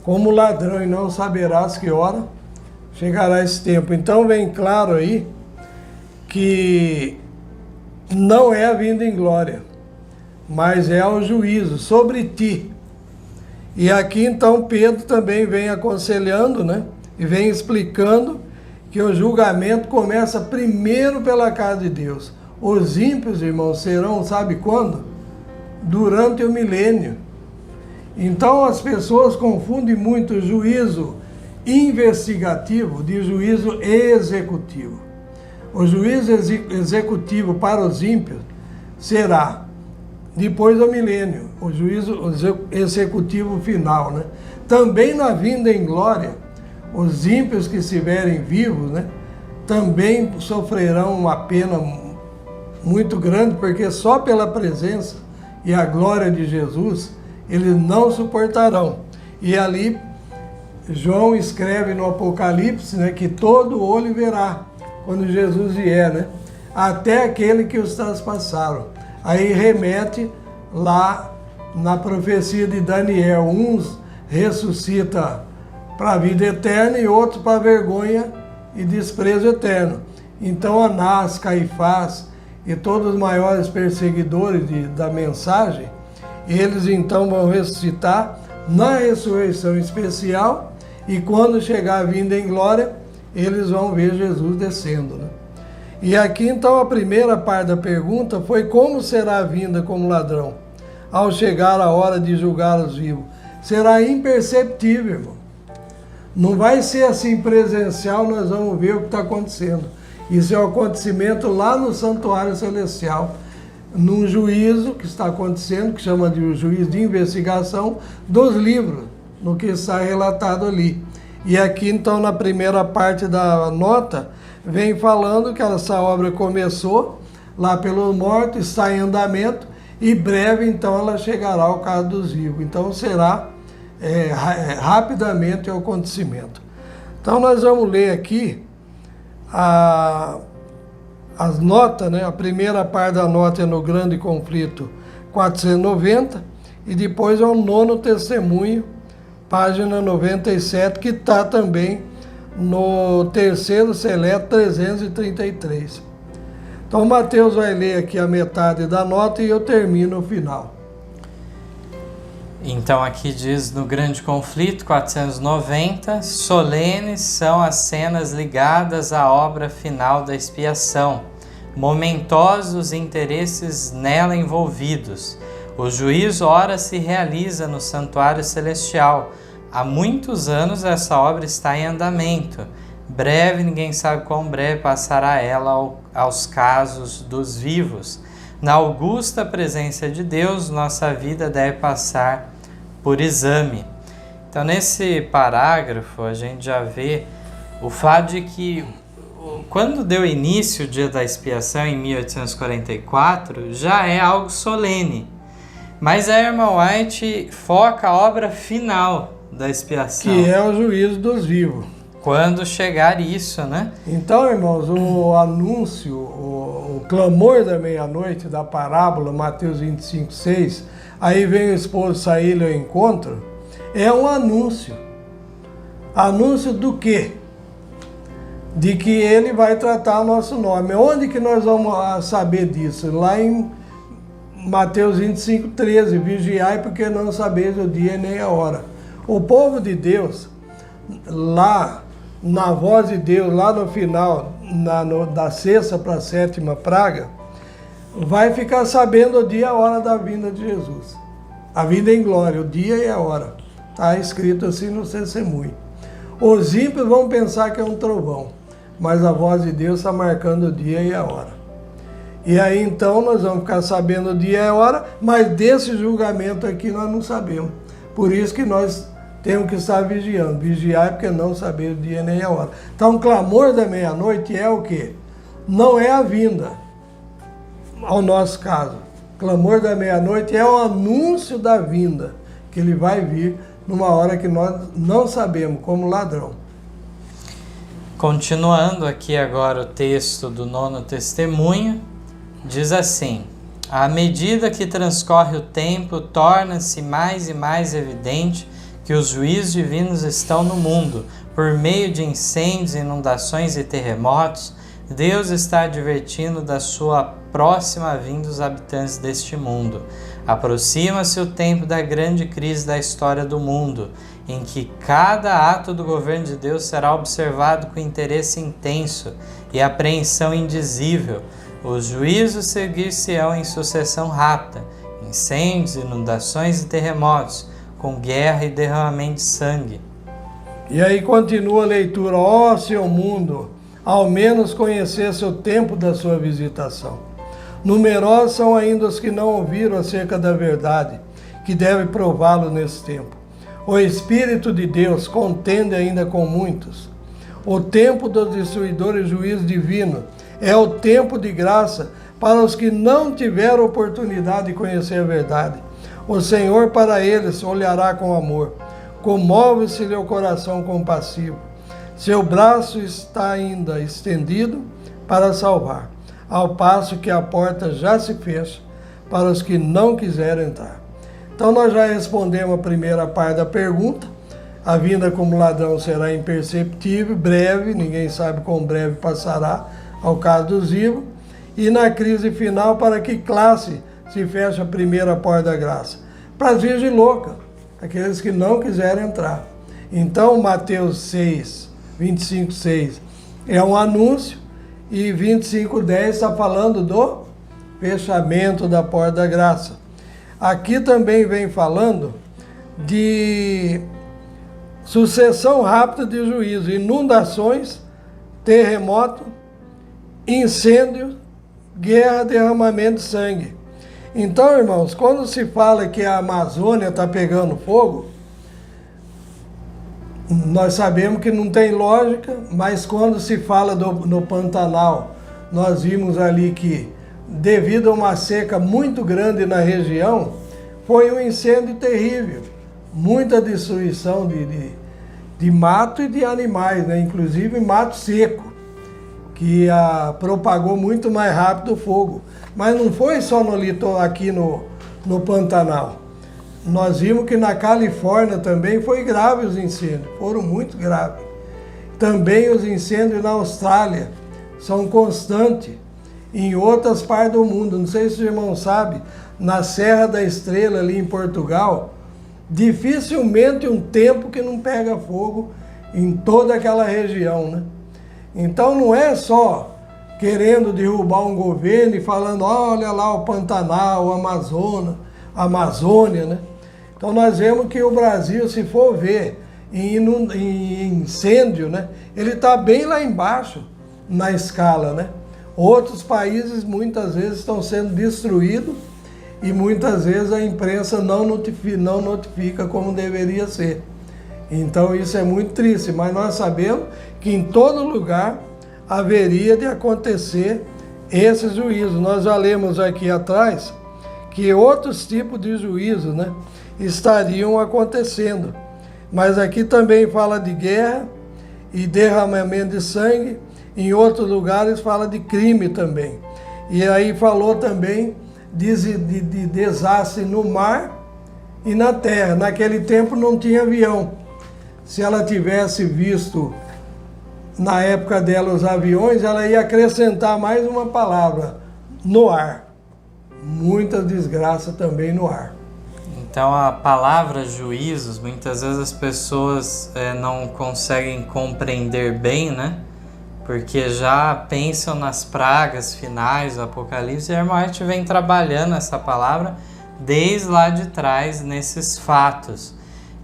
como ladrão, e não saberás que hora chegará esse tempo. Então vem claro aí que não é a vinda em glória, mas é o juízo sobre ti. E aqui então Pedro também vem aconselhando, né? E vem explicando que o julgamento começa primeiro pela casa de Deus. Os ímpios, irmãos, serão, sabe quando? Durante o milênio. Então as pessoas confundem muito juízo investigativo de juízo executivo. O juízo executivo para os ímpios será depois do milênio, o juízo executivo final, né? Também na vinda em glória, os ímpios que estiverem vivos, né, também sofrerão uma pena muito grande, porque só pela presença e a glória de Jesus eles não suportarão. E ali João escreve no Apocalipse, né, que todo olho verá quando Jesus vier, né, até aquele que os traspassaram. Aí remete lá na profecia de Daniel, uns ressuscita para a vida eterna e outros para vergonha e desprezo eterno. Então Anás, Caifás e todos os maiores perseguidores da mensagem, eles então vão ressuscitar na ressurreição especial, e quando chegar a vinda em glória, eles vão ver Jesus descendo, né? E aqui então a primeira parte da pergunta foi: como será a vinda como ladrão? Ao chegar a hora de julgar os vivos. Será imperceptível, irmão. Não vai ser assim presencial, nós vamos ver o que está acontecendo. Isso é um acontecimento lá no santuário celestial, num juízo que está acontecendo, que chama de juízo de investigação dos livros, no que está relatado ali. E aqui então na primeira parte da nota, vem falando que essa obra começou lá pelos mortos, está em andamento, e breve então ela chegará ao caso dos vivos. Então será rapidamente o acontecimento. Então nós vamos ler aqui as notas, né? A primeira parte da nota é no Grande Conflito 490, e depois é o Nono Testemunho, página 97, que está também no Terceiro Seleto 333. Então Mateus vai ler aqui a metade da nota e eu termino o final. Então aqui diz: no Grande Conflito 490, solenes são as cenas ligadas à obra final da expiação, momentosos os interesses nela envolvidos. O juízo ora se realiza no santuário celestial. Há muitos anos essa obra está em andamento. Breve, ninguém sabe quão breve passará ela aos casos dos vivos. Na augusta presença de Deus, nossa vida deve passar por exame. Então, nesse parágrafo, a gente já vê o fato de que, quando deu início o dia da expiação, em 1844, já é algo solene. Mas a irmã White foca a obra final da expiação, que é o juízo dos vivos. Quando chegar isso, né? Então, irmãos, o anúncio, o clamor da meia-noite da parábola, Mateus 25, 6, aí vem o esposo sair ao encontro, é um anúncio. Anúncio do quê? De que ele vai tratar o nosso nome. Onde que nós vamos saber disso? Lá em Mateus 25, 13, vigiai porque não sabeis o dia nem a hora. O povo de Deus, lá na voz de Deus, lá no final, da sexta para a sétima praga, vai ficar sabendo o dia e a hora da vinda de Jesus. A vinda em glória, o dia e a hora. Está escrito assim no testemunho. Os ímpios vão pensar que é um trovão, mas a voz de Deus está marcando o dia e a hora. E aí então nós vamos ficar sabendo o dia e a hora, mas desse julgamento aqui nós não sabemos. Por isso que nós temos que estar vigiando. Vigiar porque não saber o dia nem a hora. Então o clamor da meia-noite é o quê? Não é a vinda, ao nosso caso. O clamor da meia-noite é o anúncio da vinda, que ele vai vir numa hora que nós não sabemos, como ladrão. Continuando aqui agora o texto do Nono Testemunho, diz assim: à medida que transcorre o tempo, torna-se mais e mais evidente que os juízos divinos estão no mundo. Por meio de incêndios, inundações e terremotos, Deus está advertindo da sua próxima vinda os habitantes deste mundo. Aproxima-se o tempo da grande crise da história do mundo, em que cada ato do governo de Deus será observado com interesse intenso e apreensão indizível. Os juízos seguir-se-ão em sucessão rápida, incêndios, inundações e terremotos, com guerra e derramamento de sangue. E aí continua a leitura: ó seu mundo, ao menos conhecesse o tempo da sua visitação. Numerosos são ainda os que não ouviram acerca da verdade, que deve prová-lo nesse tempo. O Espírito de Deus contende ainda com muitos. O tempo dos destruidores juízo divino é o tempo de graça para os que não tiveram oportunidade de conhecer a verdade. O Senhor para eles olhará com amor. Comove-se-lhe o coração compassivo. Seu braço está ainda estendido para salvar, ao passo que a porta já se fecha para os que não quiserem entrar. Então nós já respondemos a primeira parte da pergunta. A vinda como ladrão será imperceptível, breve, ninguém sabe quão breve passará, ao caso dos vivos. E na crise final, para que classe se fecha a primeira porta da graça? Para as virgens loucas, aqueles que não quiserem entrar. Então Mateus 6, 25, 6 é um anúncio, e 25, 10 está falando do fechamento da porta da graça. Aqui também vem falando de sucessão rápida de juízo, inundações, terremoto, incêndio, guerra, derramamento de sangue. Então, irmãos, quando se fala que a Amazônia está pegando fogo, nós sabemos que não tem lógica, mas quando se fala no Pantanal, nós vimos ali que, devido a uma seca muito grande na região, foi um incêndio terrível. Muita destruição de mato e de animais, né? Inclusive mato seco, que propagou muito mais rápido o fogo. Mas não foi só aqui no Pantanal. Nós vimos que na Califórnia também foi grave os incêndios, foram muito graves. Também os incêndios na Austrália são constantes. Em outras partes do mundo, não sei se os irmãos sabem, na Serra da Estrela, ali em Portugal, dificilmente um tempo que não pega fogo em toda aquela região, né? Então não é só querendo derrubar um governo e falando, olha lá o Pantanal, o Amazonas, a Amazônia, né? Então nós vemos que o Brasil, se for ver em incêndio, né, ele está bem lá embaixo na escala, né? Outros países muitas vezes estão sendo destruídos e muitas vezes a imprensa não notifica como deveria ser. Então isso é muito triste, mas nós sabemos que em todo lugar haveria de acontecer esse juízo. Nós já lemos aqui atrás que outros tipos de juízo, né, estariam acontecendo. Mas aqui também fala de guerra e derramamento de sangue. Em outros lugares fala de crime também. E aí falou também de desastre no mar e na terra. Naquele tempo não tinha avião. Se ela tivesse visto na época dela os aviões, ela ia acrescentar mais uma palavra, no ar. Muita desgraça também no ar. Então a palavra juízos, muitas vezes as pessoas não conseguem compreender bem, né? Porque já pensam nas pragas finais do Apocalipse, e a irmã Arte vem trabalhando essa palavra desde lá de trás nesses fatos.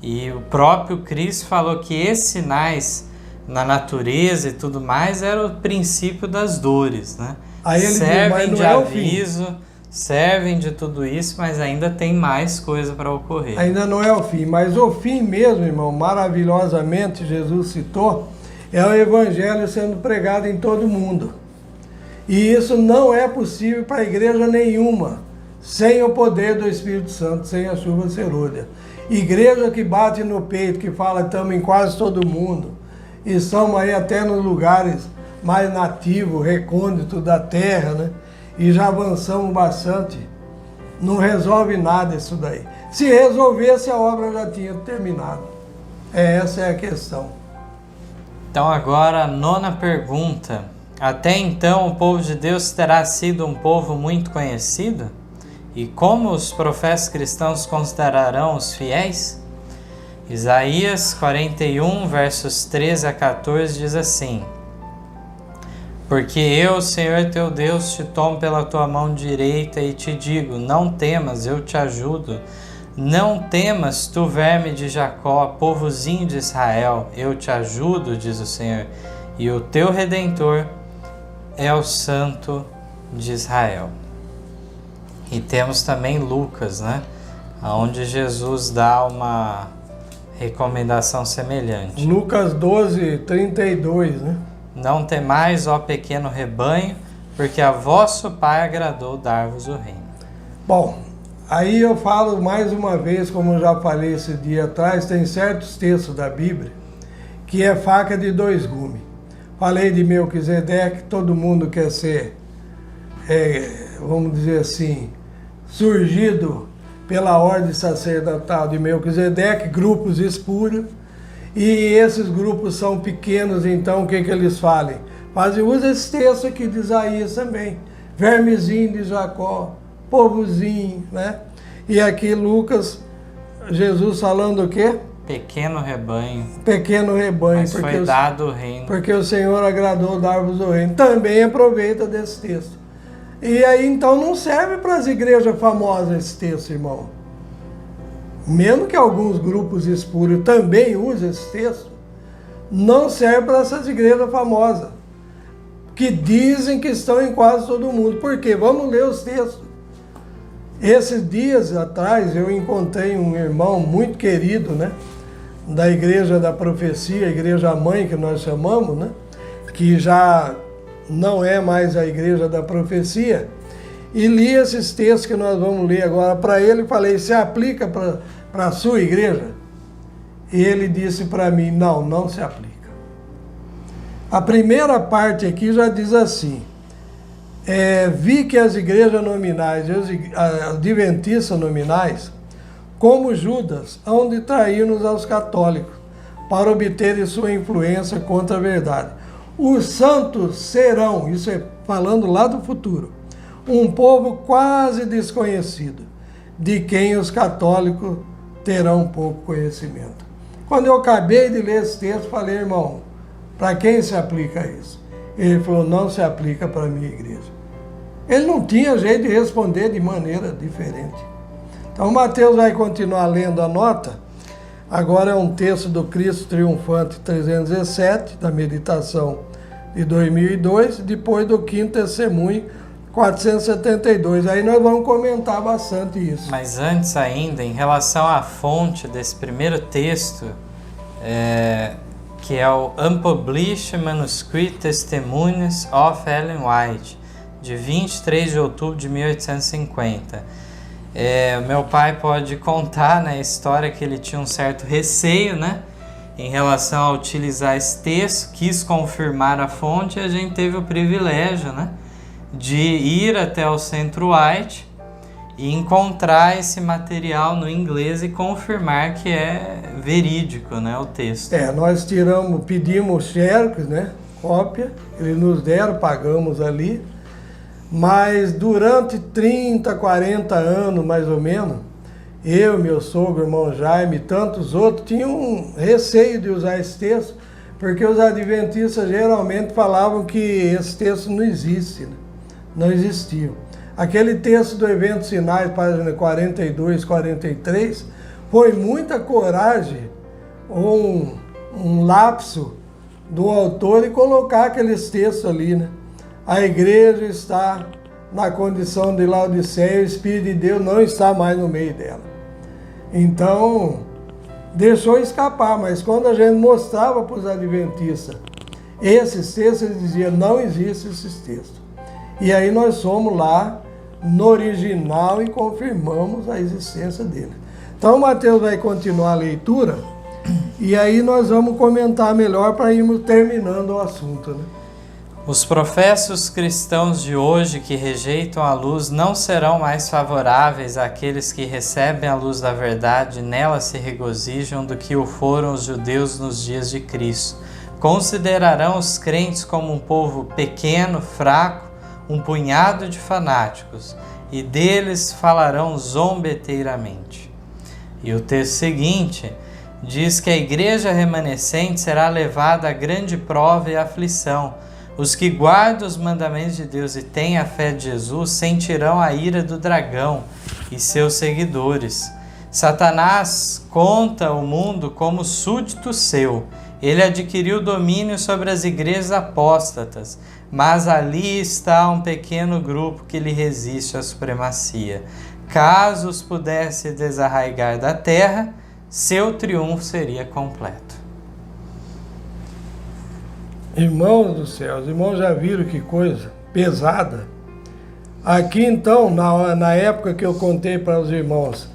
E o próprio Cristo falou que esses sinais na natureza e tudo mais era o princípio das dores, né? Aí ele servem de aviso, servem de tudo isso, mas ainda tem mais coisa para ocorrer. Ainda não é o fim, mas o fim mesmo, irmão, maravilhosamente Jesus citou, é o evangelho sendo pregado em todo mundo. E isso não é possível para a igreja nenhuma, sem o poder do Espírito Santo, sem a chuva serôdia. Igreja que bate no peito, que fala que estamos em quase todo mundo, e estamos aí até nos lugares mais nativos, recônditos da terra, né? E já avançamos bastante, não resolve nada isso daí. Se resolvesse, a obra já tinha terminado. Essa é a questão. Então agora a nona pergunta. Até então o povo de Deus terá sido um povo muito conhecido? E como os profetas cristãos considerarão os fiéis? Isaías 41, versos 13 a 14 diz assim: Porque eu, Senhor teu Deus, te tomo pela tua mão direita e te digo, não temas, eu te ajudo. Não temas, tu verme de Jacó, povozinho de Israel, eu te ajudo, diz o Senhor, e o teu Redentor é o Santo de Israel. E temos também Lucas, né? Onde Jesus dá uma recomendação semelhante. Lucas 12, 32, né? Não temais, ó pequeno rebanho, porque a vosso Pai agradou dar-vos o reino. Bom, Aí eu falo mais uma vez, como eu já falei esse dia atrás, tem certos textos da Bíblia que é faca de dois gumes. Falei de Melquisedeque, todo mundo quer ser, vamos dizer assim, surgido pela ordem sacerdotal de Melquisedeque, grupos espúrios, e esses grupos são pequenos, então o que eles fazem uso esse texto aqui de Isaías também, vermezinho de Jacó, povozinho, né? E aqui Lucas, Jesus falando o quê? Pequeno rebanho. Pequeno rebanho. Mas foi dado o reino. Porque o Senhor agradou dar-vos o reino. Também aproveita desse texto. E aí então não serve para as igrejas famosas esse texto, irmão. Mesmo que alguns grupos espúrios também usem esse texto, não serve para essas igrejas famosas, que dizem que estão em quase todo mundo. Por quê? Vamos ler os textos. Esses dias atrás eu encontrei um irmão muito querido, né? Da Igreja da Profecia, a Igreja Mãe que nós chamamos, né? Que já não é mais a Igreja da Profecia. E li esses textos que nós vamos ler agora para ele e falei, se aplica para a sua igreja? E ele disse para mim, não se aplica. A primeira parte aqui já diz assim, vi que as igrejas nominais, as adventistas nominais, como Judas, hão de trair-nos aos católicos, para obterem sua influência contra a verdade. Os santos serão, isso é falando lá do futuro, um povo quase desconhecido, de quem os católicos terão pouco conhecimento. Quando eu acabei de ler esse texto, falei, irmão, para quem se aplica isso? Ele falou, não se aplica para a minha igreja. Ele não tinha jeito de responder de maneira diferente. Então, Mateus vai continuar lendo a nota. Agora é um texto do Cristo Triunfante 317, da meditação de 2002, depois do Quinto Testemunho 472. Aí nós vamos comentar bastante isso. Mas antes ainda, em relação à fonte desse primeiro texto, que é o Unpublished Manuscript Testimonies of Ellen White, de 23 de outubro de 1850. Meu pai pode contar, né, a história que ele tinha um certo receio, né, em relação a utilizar esse texto, quis confirmar a fonte e a gente teve o privilégio, né, de ir até o Centro White e encontrar esse material no inglês e confirmar que é verídico, né, o texto. Nós pedimos xerox, né, cópia, eles nos deram, pagamos ali. Mas durante 30, 40 anos, mais ou menos, eu, meu sogro, irmão Jaime e tantos outros tinham receio de usar esse texto, porque os adventistas geralmente falavam que esse texto não existe, né? Não existiu. Aquele texto do Eventos Sinais, página 42, 43, foi muita coragem ou um lapso do autor e colocar aqueles textos ali, né? A igreja está na condição de Laodiceia, o Espírito de Deus não está mais no meio dela. Então, deixou escapar, mas quando a gente mostrava para os adventistas esses textos, eles diziam, não existem esses textos. E aí nós fomos lá no original e confirmamos a existência dele. Então, o Mateus vai continuar a leitura e aí nós vamos comentar melhor para irmos terminando o assunto, né? Os professos cristãos de hoje que rejeitam a luz não serão mais favoráveis àqueles que recebem a luz da verdade e nela se regozijam do que o foram os judeus nos dias de Cristo. Considerarão os crentes como um povo pequeno, fraco, um punhado de fanáticos, e deles falarão zombeteiramente. E o texto seguinte diz que a igreja remanescente será levada a grande prova e aflição. Os que guardam os mandamentos de Deus e têm a fé de Jesus sentirão a ira do dragão e seus seguidores. Satanás conta o mundo como súdito seu. Ele adquiriu domínio sobre as igrejas apóstatas, mas ali está um pequeno grupo que lhe resiste à supremacia. Caso os pudesse desarraigar da terra, seu triunfo seria completo. Irmãos do céu, os irmãos já viram que coisa pesada. Aqui então, na época que eu contei para os irmãos,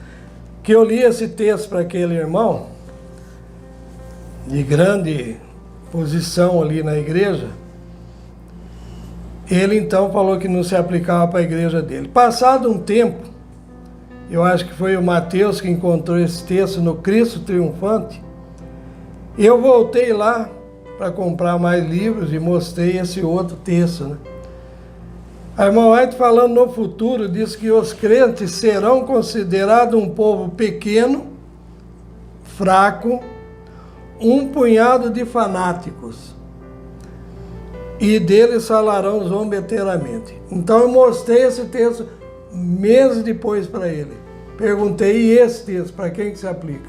que eu li esse texto para aquele irmão, de grande posição ali na igreja, ele então falou que não se aplicava para a igreja dele. Passado um tempo, eu acho que foi o Mateus que encontrou esse texto no Cristo Triunfante, eu voltei lá para comprar mais livros e mostrei esse outro texto, né? A irmã White, falando no futuro, diz que os crentes serão considerados um povo pequeno, fraco, um punhado de fanáticos, e deles falarão zombeteiramente. Então eu mostrei esse texto meses depois para ele. Perguntei, e esse texto, para quem que se aplica?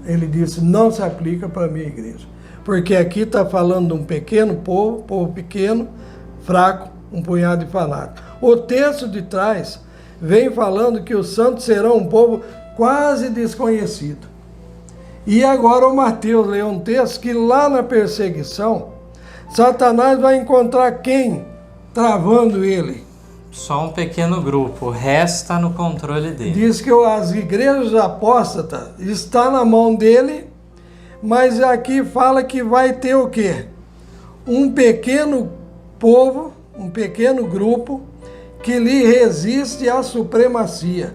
Ele disse, não se aplica para a minha igreja. Porque aqui está falando de um pequeno povo pequeno, fraco, um punhado de fanáticos. O texto de trás vem falando que os santos serão um povo quase desconhecido. E agora o Mateus leu um texto que lá na perseguição, Satanás vai encontrar quem travando ele? Só um pequeno grupo, o resto está no controle dele. Diz que as igrejas apóstatas estão na mão dele, mas aqui fala que vai ter o quê? Um pequeno povo, um pequeno grupo que lhe resiste à supremacia.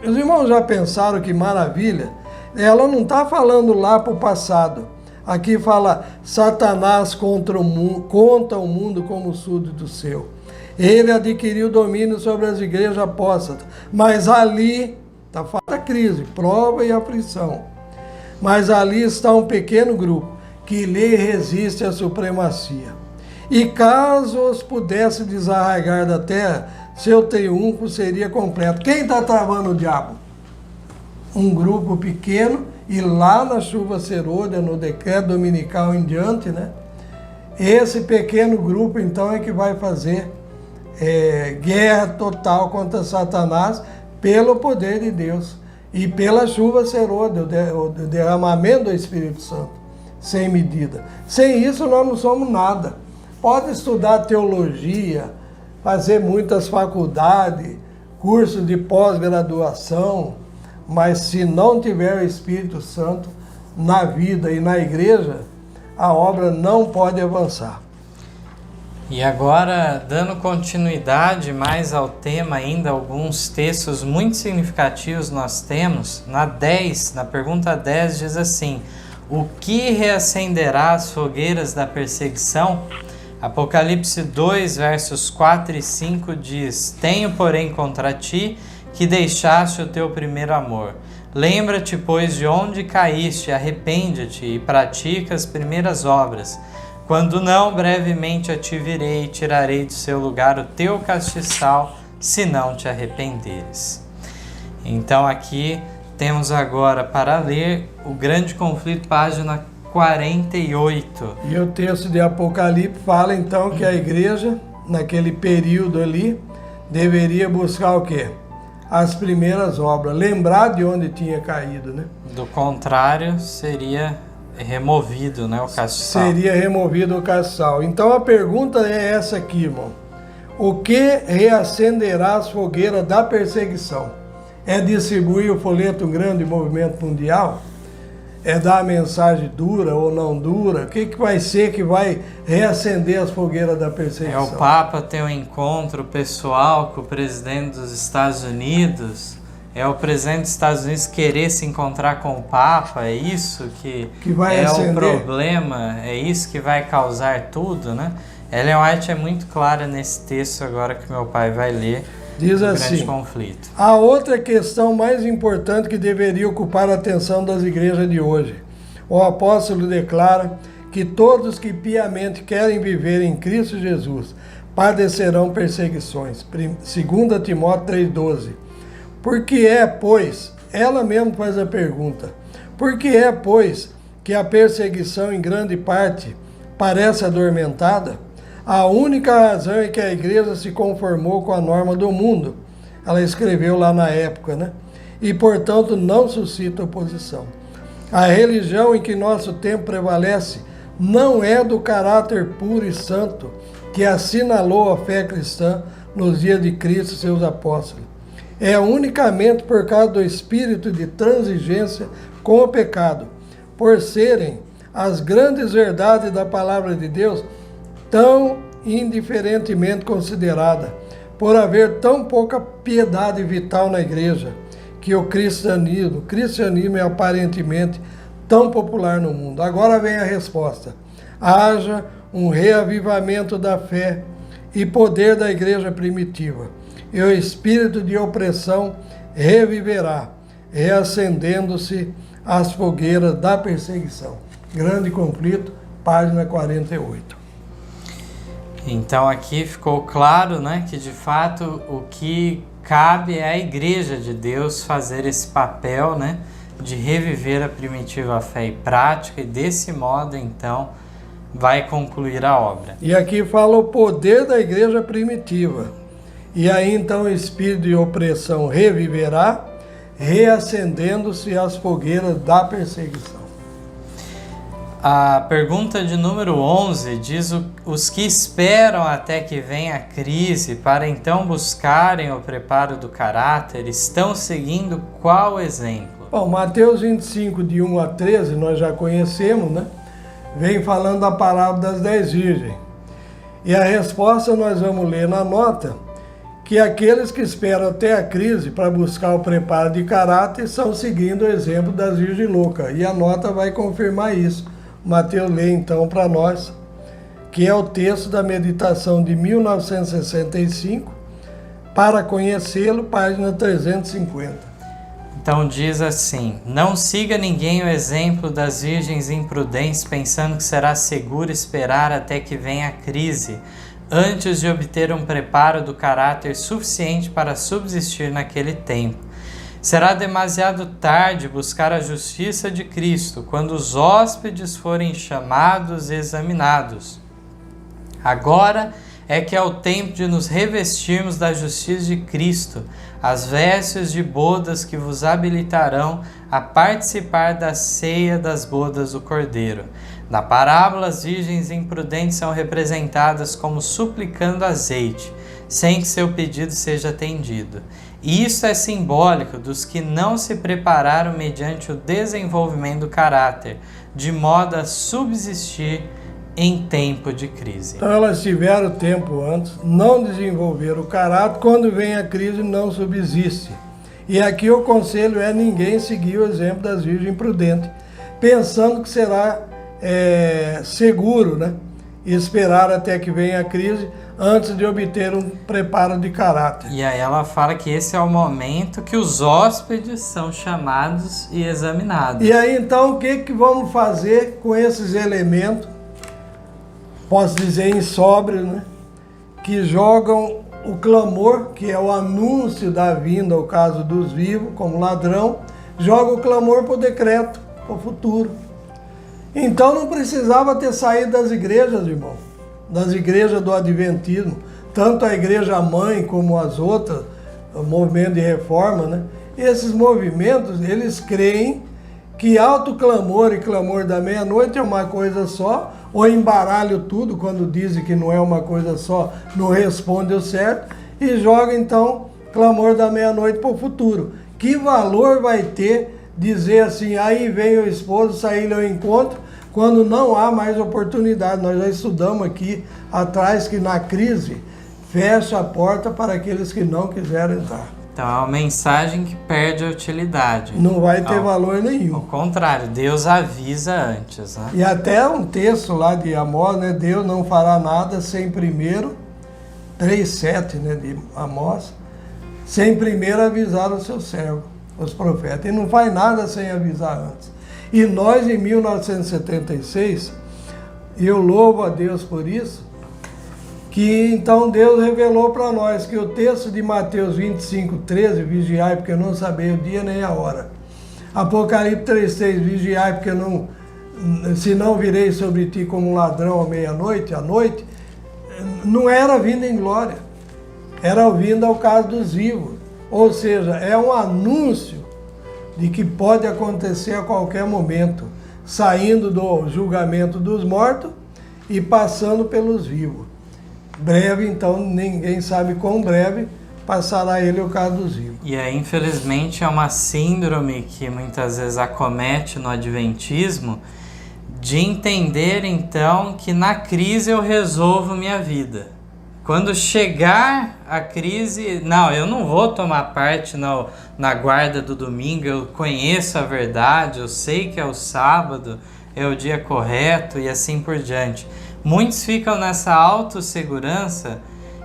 Os irmãos já pensaram que maravilha? Ela não está falando lá para o passado. Aqui fala Satanás contra o mundo como súdito seu. Ele adquiriu domínio sobre as igrejas apóstatas. Mas ali, está falando da crise, prova e aflição. Mas ali está um pequeno grupo que lhe resiste à supremacia. E caso os pudesse desarraigar da terra, seu triunfo seria completo. Quem está travando o diabo? Um grupo pequeno, e lá na chuva serôdia, no decreto dominical em diante, né? Esse pequeno grupo, então, é que vai fazer guerra total contra Satanás pelo poder de Deus e pela chuva serôdia, o derramamento do Espírito Santo, sem medida. Sem isso, nós não somos nada. Pode estudar teologia, fazer muitas faculdades, cursos de pós-graduação, mas se não tiver o Espírito Santo na vida e na igreja, a obra não pode avançar. E agora, dando continuidade mais ao tema ainda, alguns textos muito significativos nós temos. Na pergunta 10 diz assim: o que reacenderá as fogueiras da perseguição? Apocalipse 2, versos 4 e 5 diz: tenho, porém, contra ti que deixaste o teu primeiro amor. Lembra-te, pois, de onde caíste, arrepende-te e pratica as primeiras obras. Quando não, brevemente a ti virei e tirarei do seu lugar o teu castiçal, se não te arrependeres. Então aqui temos agora para ler o Grande Conflito, página 48. E o texto de Apocalipse fala então que a igreja, naquele período ali, deveria buscar o quê? As primeiras obras, lembrar de onde tinha caído, né? Do contrário, seria removido, né, o castiçal. Seria removido o castiçal. Então a pergunta é essa aqui, irmão. O que reacenderá as fogueiras da perseguição? É distribuir o folheto grande movimento mundial? É dar a mensagem dura ou não dura? O que vai ser que vai reacender as fogueiras da perseguição? É o Papa ter um encontro pessoal com o presidente dos Estados Unidos? É o presidente dos Estados Unidos querer se encontrar com o Papa? É isso que vai acender? O problema? É isso que vai causar tudo, né? Ellen White é muito clara nesse texto agora que meu pai vai ler. Diz assim: grande conflito. A outra questão mais importante que deveria ocupar a atenção das igrejas de hoje. O apóstolo declara que todos que piamente querem viver em Cristo Jesus padecerão perseguições. 2 Timóteo 3,12. Porque pois, ela mesma faz a pergunta, porque pois, que a perseguição em grande parte parece adormentada? A única razão é que a igreja se conformou com a norma do mundo. Ela escreveu lá na época, né? E, portanto, não suscita oposição. A religião em que nosso tempo prevalece não é do caráter puro e santo que assinalou a fé cristã nos dias de Cristo e seus apóstolos. É unicamente por causa do espírito de transigência com o pecado, por serem as grandes verdades da palavra de Deus tão indiferentemente consideradas, por haver tão pouca piedade vital na igreja, que o cristianismo é aparentemente tão popular no mundo. Agora vem a resposta. Haja um reavivamento da fé e poder da igreja primitiva, e o espírito de opressão reviverá, reacendendo-se as fogueiras da perseguição. Grande Conflito, página 48. Então aqui ficou claro, né, que de fato o que cabe é a Igreja de Deus fazer esse papel, né, de reviver a primitiva fé e prática, e desse modo então vai concluir a obra. E aqui fala o poder da igreja primitiva. E aí então o espírito de opressão reviverá, reacendendo-se as fogueiras da perseguição. A pergunta de número 11 diz: os que esperam até que venha a crise para então buscarem o preparo do caráter estão seguindo qual exemplo? Bom, Mateus 25, de 1 a 13, nós já conhecemos, né? Vem falando da parábola das 10 virgens. E a resposta nós vamos ler na nota, que aqueles que esperam até a crise para buscar o preparo de caráter estão seguindo o exemplo das virgens loucas. E a nota vai confirmar isso. Mateus lê então para nós, que é o texto da meditação de 1965, para conhecê-lo, página 350. Então diz assim: não siga ninguém o exemplo das virgens imprudentes, pensando que será seguro esperar até que venha a crise, antes de obter um preparo do caráter suficiente para subsistir naquele tempo. Será demasiado tarde buscar a justiça de Cristo, quando os hóspedes forem chamados e examinados. Agora é que é o tempo de nos revestirmos da justiça de Cristo, as vestes de bodas que vos habilitarão a participar da ceia das bodas do Cordeiro. Na parábola, as virgens imprudentes são representadas como suplicando azeite, sem que seu pedido seja atendido. E isso é simbólico dos que não se prepararam mediante o desenvolvimento do caráter, de modo a subsistir em tempo de crise. Então elas tiveram tempo antes, não desenvolveram o caráter, quando vem a crise não subsiste. E aqui o conselho é ninguém seguir o exemplo das virgens imprudentes, pensando que será seguro, né? Esperar até que venha a crise antes de obter um preparo de caráter. E aí ela fala que esse é o momento que os hóspedes são chamados e examinados. E aí então o que vamos fazer com esses elementos, posso dizer insóbrios, né? Que jogam o clamor, que é o anúncio da vinda, o caso dos vivos, como ladrão, joga o clamor para o decreto, para o futuro. Então não precisava ter saído das igrejas, irmão, das igrejas do Adventismo, tanto a igreja mãe como as outras, o movimento de reforma, né? Esses movimentos, eles creem que alto clamor e clamor da meia-noite é uma coisa só, ou embaralham tudo quando dizem que não é uma coisa só, não responde o certo, e joga então clamor da meia-noite para o futuro. Que valor vai ter dizer assim, aí vem o esposo sair ao encontro, quando não há mais oportunidade? Nós já estudamos aqui atrás que na crise fecha a porta para aqueles que não quiserem entrar. Então é uma mensagem que perde a utilidade. Não vai ter valor nenhum. Ao contrário, Deus avisa antes, né? E até um texto lá de Amós, né? Deus não fará nada sem primeiro, 3:7, né, de Amós, sem primeiro avisar o seu servo, os profetas. Ele não faz nada sem avisar antes. E nós, em 1976, e eu louvo a Deus por isso, que então Deus revelou para nós que o texto de Mateus 25:13, vigiai porque eu não sabia o dia nem a hora. Apocalipse 3:6, vigiai porque se não virei sobre ti como um ladrão à meia-noite, à noite, não era vinda em glória, era vinda ao caso dos vivos. Ou seja, é um anúncio de que pode acontecer a qualquer momento, saindo do julgamento dos mortos e passando pelos vivos. breve, então ninguém sabe quão breve passará ele o caducismo. E aí, infelizmente, é uma síndrome que muitas vezes acomete no adventismo, de entender então que na crise eu resolvo minha vida. Quando chegar a crise, não, eu não vou tomar parte na guarda do domingo, eu conheço a verdade, eu sei que é o sábado, é o dia correto e assim por diante. Muitos ficam nessa autossegurança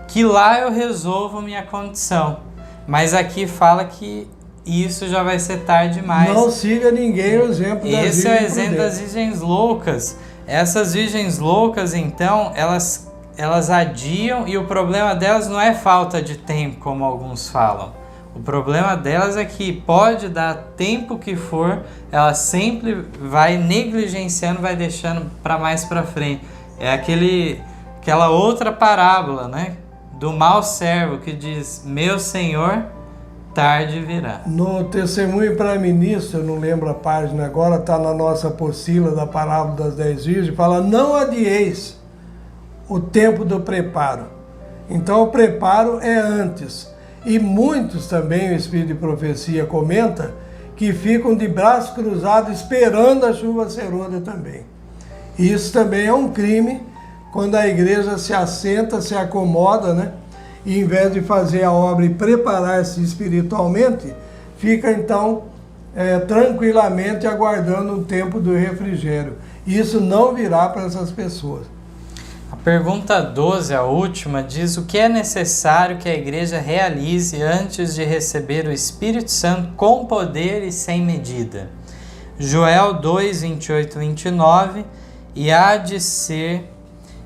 que lá eu resolvo minha condição. Mas aqui fala que isso já vai ser tarde demais. Não siga ninguém o exemplo das Esse é o exemplo das virgens loucas. Essas virgens loucas, então, elas adiam, e o problema delas não é falta de tempo, como alguns falam. O problema delas é que pode dar tempo que for, ela sempre vai negligenciando, vai deixando para mais para frente. É aquela outra parábola, né? Do mau servo que diz, meu senhor, tarde virá. No Testemunho para Ministro, eu não lembro a página agora, está na nossa apostila da parábola das 10 virgens, fala, não adieis o tempo do preparo. Então o preparo é antes. E muitos também, o Espírito de Profecia comenta, que ficam de braço cruzado esperando a chuva serôdia também. E isso também é um crime, quando a igreja se assenta, se acomoda, né? E em vez de fazer a obra e preparar-se espiritualmente, fica então tranquilamente aguardando o tempo do refrigério. Isso não virá para essas pessoas. A pergunta 12, a última, diz o que é necessário que a igreja realize antes de receber o Espírito Santo com poder e sem medida. Joel 2, 28 e 29, e há de ser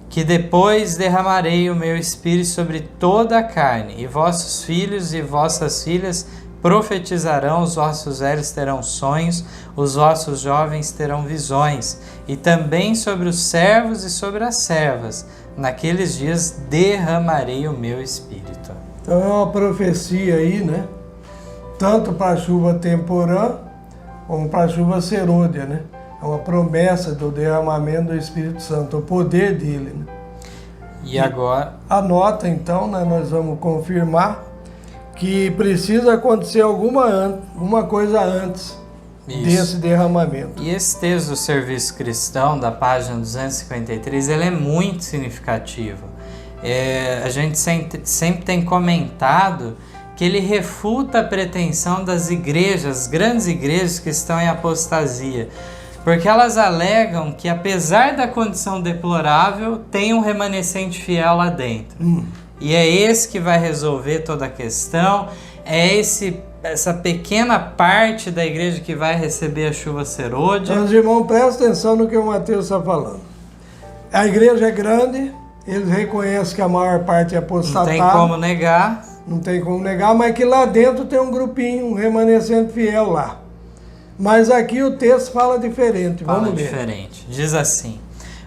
que depois derramarei o meu Espírito sobre toda a carne, e vossos filhos e vossas filhas profetizarão, os vossos velhos terão sonhos, os vossos jovens terão visões, e também sobre os servos e sobre as servas, naqueles dias derramarei o meu Espírito. Então é uma profecia aí, né? Tanto para a chuva temporã, como para a chuva serôdia, né? É uma promessa do derramamento do Espírito Santo, o poder dele, né? E agora? Anota então, né? Nós vamos confirmar que precisa acontecer alguma coisa antes desse derramamento. E esse texto do Serviço Cristão, da página 253, ele é muito significativo. A gente sempre tem comentado que ele refuta a pretensão das igrejas, grandes igrejas que estão em apostasia, porque elas alegam que, apesar da condição deplorável, tem um remanescente fiel lá dentro. E é esse que vai resolver toda a questão, é essa pequena parte da igreja que vai receber a chuva serôdia. Meus irmãos, prestem atenção no que o Mateus está falando. A igreja é grande, eles reconhecem que a maior parte é apostatada. Não tem como negar. Não tem como negar, mas que lá dentro tem um grupinho, um remanescente fiel lá. Mas aqui o texto fala diferente, vamos ver. Diferente. Diz assim: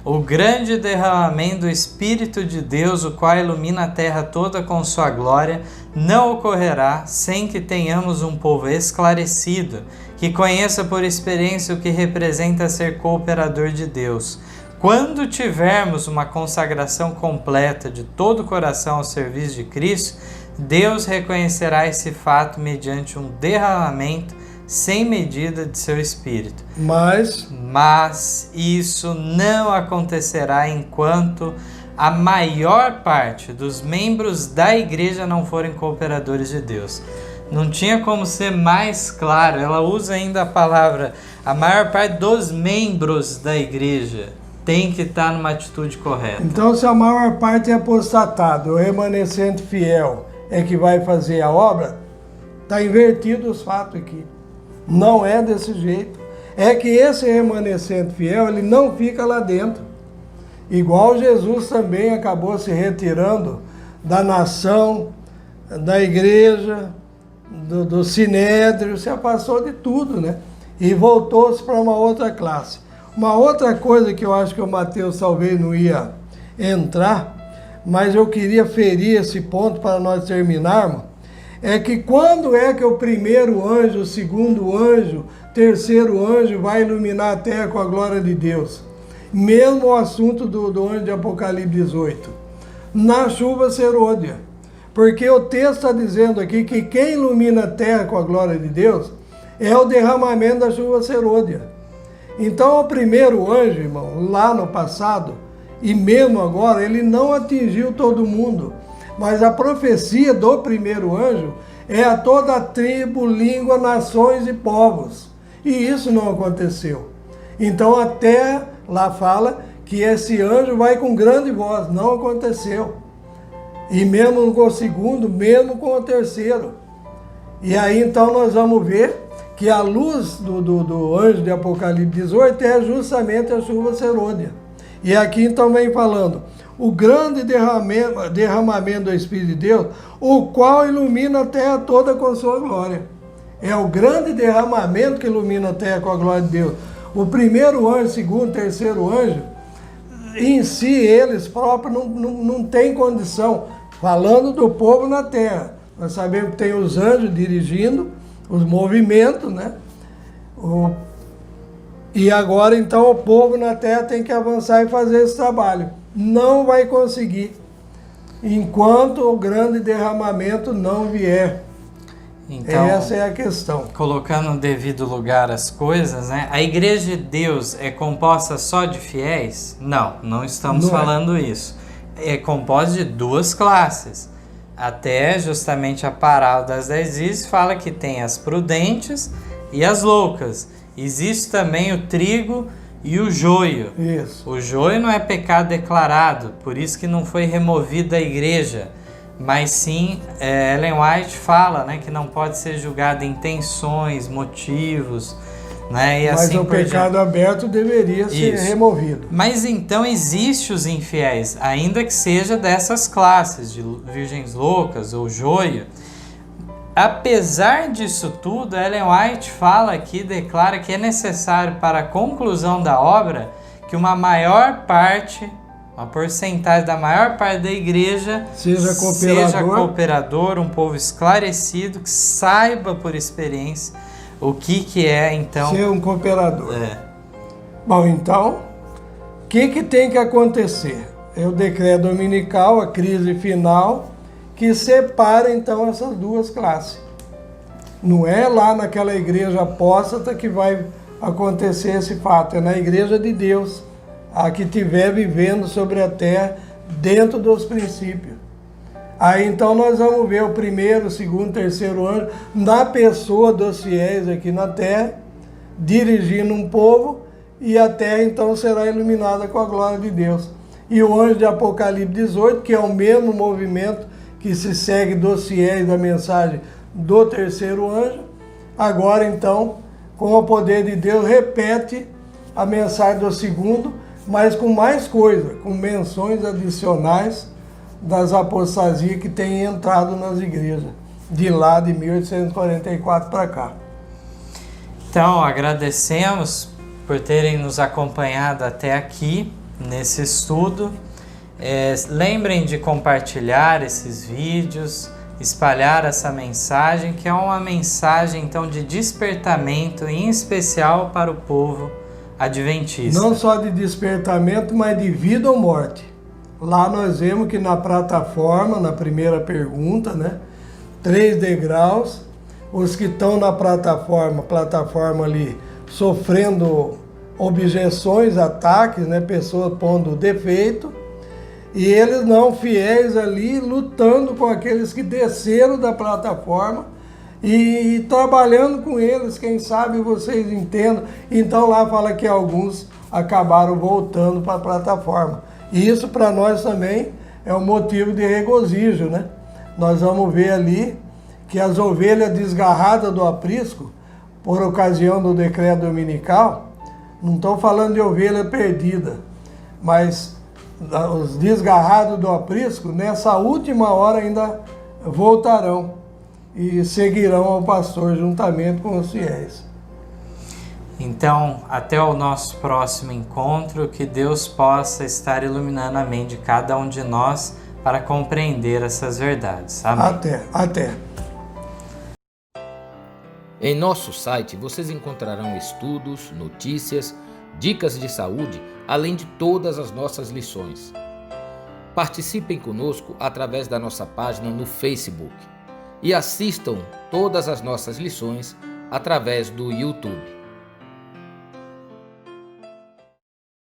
o grande derramamento do Espírito de Deus, o qual ilumina a terra toda com sua glória, não ocorrerá sem que tenhamos um povo esclarecido, que conheça por experiência o que representa ser cooperador de Deus. Quando tivermos uma consagração completa de todo o coração ao serviço de Cristo, Deus reconhecerá esse fato mediante um derramamento sem medida de seu Espírito. Mas isso não acontecerá enquanto a maior parte dos membros da igreja não forem cooperadores de Deus. Não tinha como ser mais claro, ela usa ainda a palavra, a maior parte dos membros da igreja tem que estar numa atitude correta. Então, se a maior parte é apostatado, o remanescente fiel é que vai fazer a obra, está invertido os fatos aqui. Não é desse jeito. É que esse remanescente fiel, ele não fica lá dentro. Igual Jesus também acabou se retirando da nação, da igreja, do sinédrio, se afastou de tudo, né? E voltou-se para uma outra classe. Uma outra coisa que eu acho que o Mateus talvez não ia entrar, mas eu queria ferir esse ponto para nós terminarmos, é que quando é que o primeiro anjo, o segundo anjo, terceiro anjo vai iluminar a terra com a glória de Deus? Mesmo o assunto do anjo de Apocalipse 18. na chuva serôdia. Porque o texto está dizendo aqui que quem ilumina a terra com a glória de Deus é o derramamento da chuva serôdia. Então o primeiro anjo, irmão, lá no passado, e mesmo agora, ele não atingiu todo mundo. Mas a profecia do primeiro anjo é a toda a tribo, língua, nações e povos. E isso não aconteceu. Então a terra, lá fala, que esse anjo vai com grande voz. Não aconteceu. E mesmo com o segundo, mesmo com o terceiro. E aí então nós vamos ver que a luz do anjo de Apocalipse 18 é justamente a chuva serôdia. E aqui então vem falando, o grande derramamento do Espírito de Deus, o qual ilumina a terra toda com sua glória. É o grande derramamento que ilumina a terra com a glória de Deus. O primeiro anjo, segundo, terceiro anjo, em si, eles próprios não têm condição. Falando do povo na terra. Nós sabemos que tem os anjos dirigindo os movimentos, né? E agora, então, o povo na terra tem que avançar e fazer esse trabalho. Não vai conseguir, enquanto o grande derramamento não vier. Então, essa é a questão. Colocando no devido lugar as coisas, né? A igreja de Deus é composta só de fiéis? Não estamos falando isso. É composta de duas classes. Até justamente a parábola das 10 virgens fala que tem as prudentes e as loucas. Existe também o trigo e o joio. Isso. O joio não é pecado declarado, por isso que não foi removido da igreja. Mas sim, Ellen White fala, né, que não pode ser julgado intenções, motivos, né, e mas assim o pecado aberto deveria ser removido. Mas então existe os infiéis, ainda que seja dessas classes, de virgens loucas ou joio. Apesar disso tudo, Ellen White fala aqui, declara que é necessário para a conclusão da obra que uma porcentagem da maior parte da igreja seja cooperador, um povo esclarecido, que saiba por experiência o que é, então... ser um cooperador. Bom, então, o que tem que acontecer? É o decreto dominical, a crise final, que separa, então, essas duas classes. Não é lá naquela igreja apóstata que vai acontecer esse fato, é na igreja de Deus, a que estiver vivendo sobre a terra dentro dos princípios. Aí então nós vamos ver o primeiro, segundo, terceiro anjo na pessoa dos fiéis aqui na terra, dirigindo um povo, e a terra então será iluminada com a glória de Deus. E o anjo de Apocalipse 18, que é o mesmo movimento que se segue dos fiéis da mensagem do terceiro anjo, agora então, com o poder de Deus, repete a mensagem do segundo, mas com mais coisa, com menções adicionais das apostasias que têm entrado nas igrejas, de lá de 1844 para cá. Então, agradecemos por terem nos acompanhado até aqui, nesse estudo. Lembrem de compartilhar esses vídeos, espalhar essa mensagem, que é uma mensagem, então, de despertamento, em especial para o povo adventista. Não só de despertamento, mas de vida ou morte. Lá nós vemos que na plataforma, na primeira pergunta, né, 3 degraus, os que estão na plataforma ali, sofrendo objeções, ataques, né, pessoas pondo defeito, e eles não fiéis ali, lutando com aqueles que desceram da plataforma, e trabalhando com eles, quem sabe vocês entendam. Então lá fala que alguns acabaram voltando para a plataforma. E isso para nós também é um motivo de regozijo, né? Nós vamos ver ali que as ovelhas desgarradas do aprisco, por ocasião do decreto dominical, não estou falando de ovelha perdida, mas os desgarrados do aprisco, nessa última hora ainda voltarão e seguirão ao pastor juntamente com os fiéis. Então, até o nosso próximo encontro, que Deus possa estar iluminando a mente de cada um de nós para compreender essas verdades. Amém. Até. Em nosso site vocês encontrarão estudos, notícias, dicas de saúde, além de todas as nossas lições. Participem conosco através da nossa página no Facebook e assistam todas as nossas lições através do YouTube.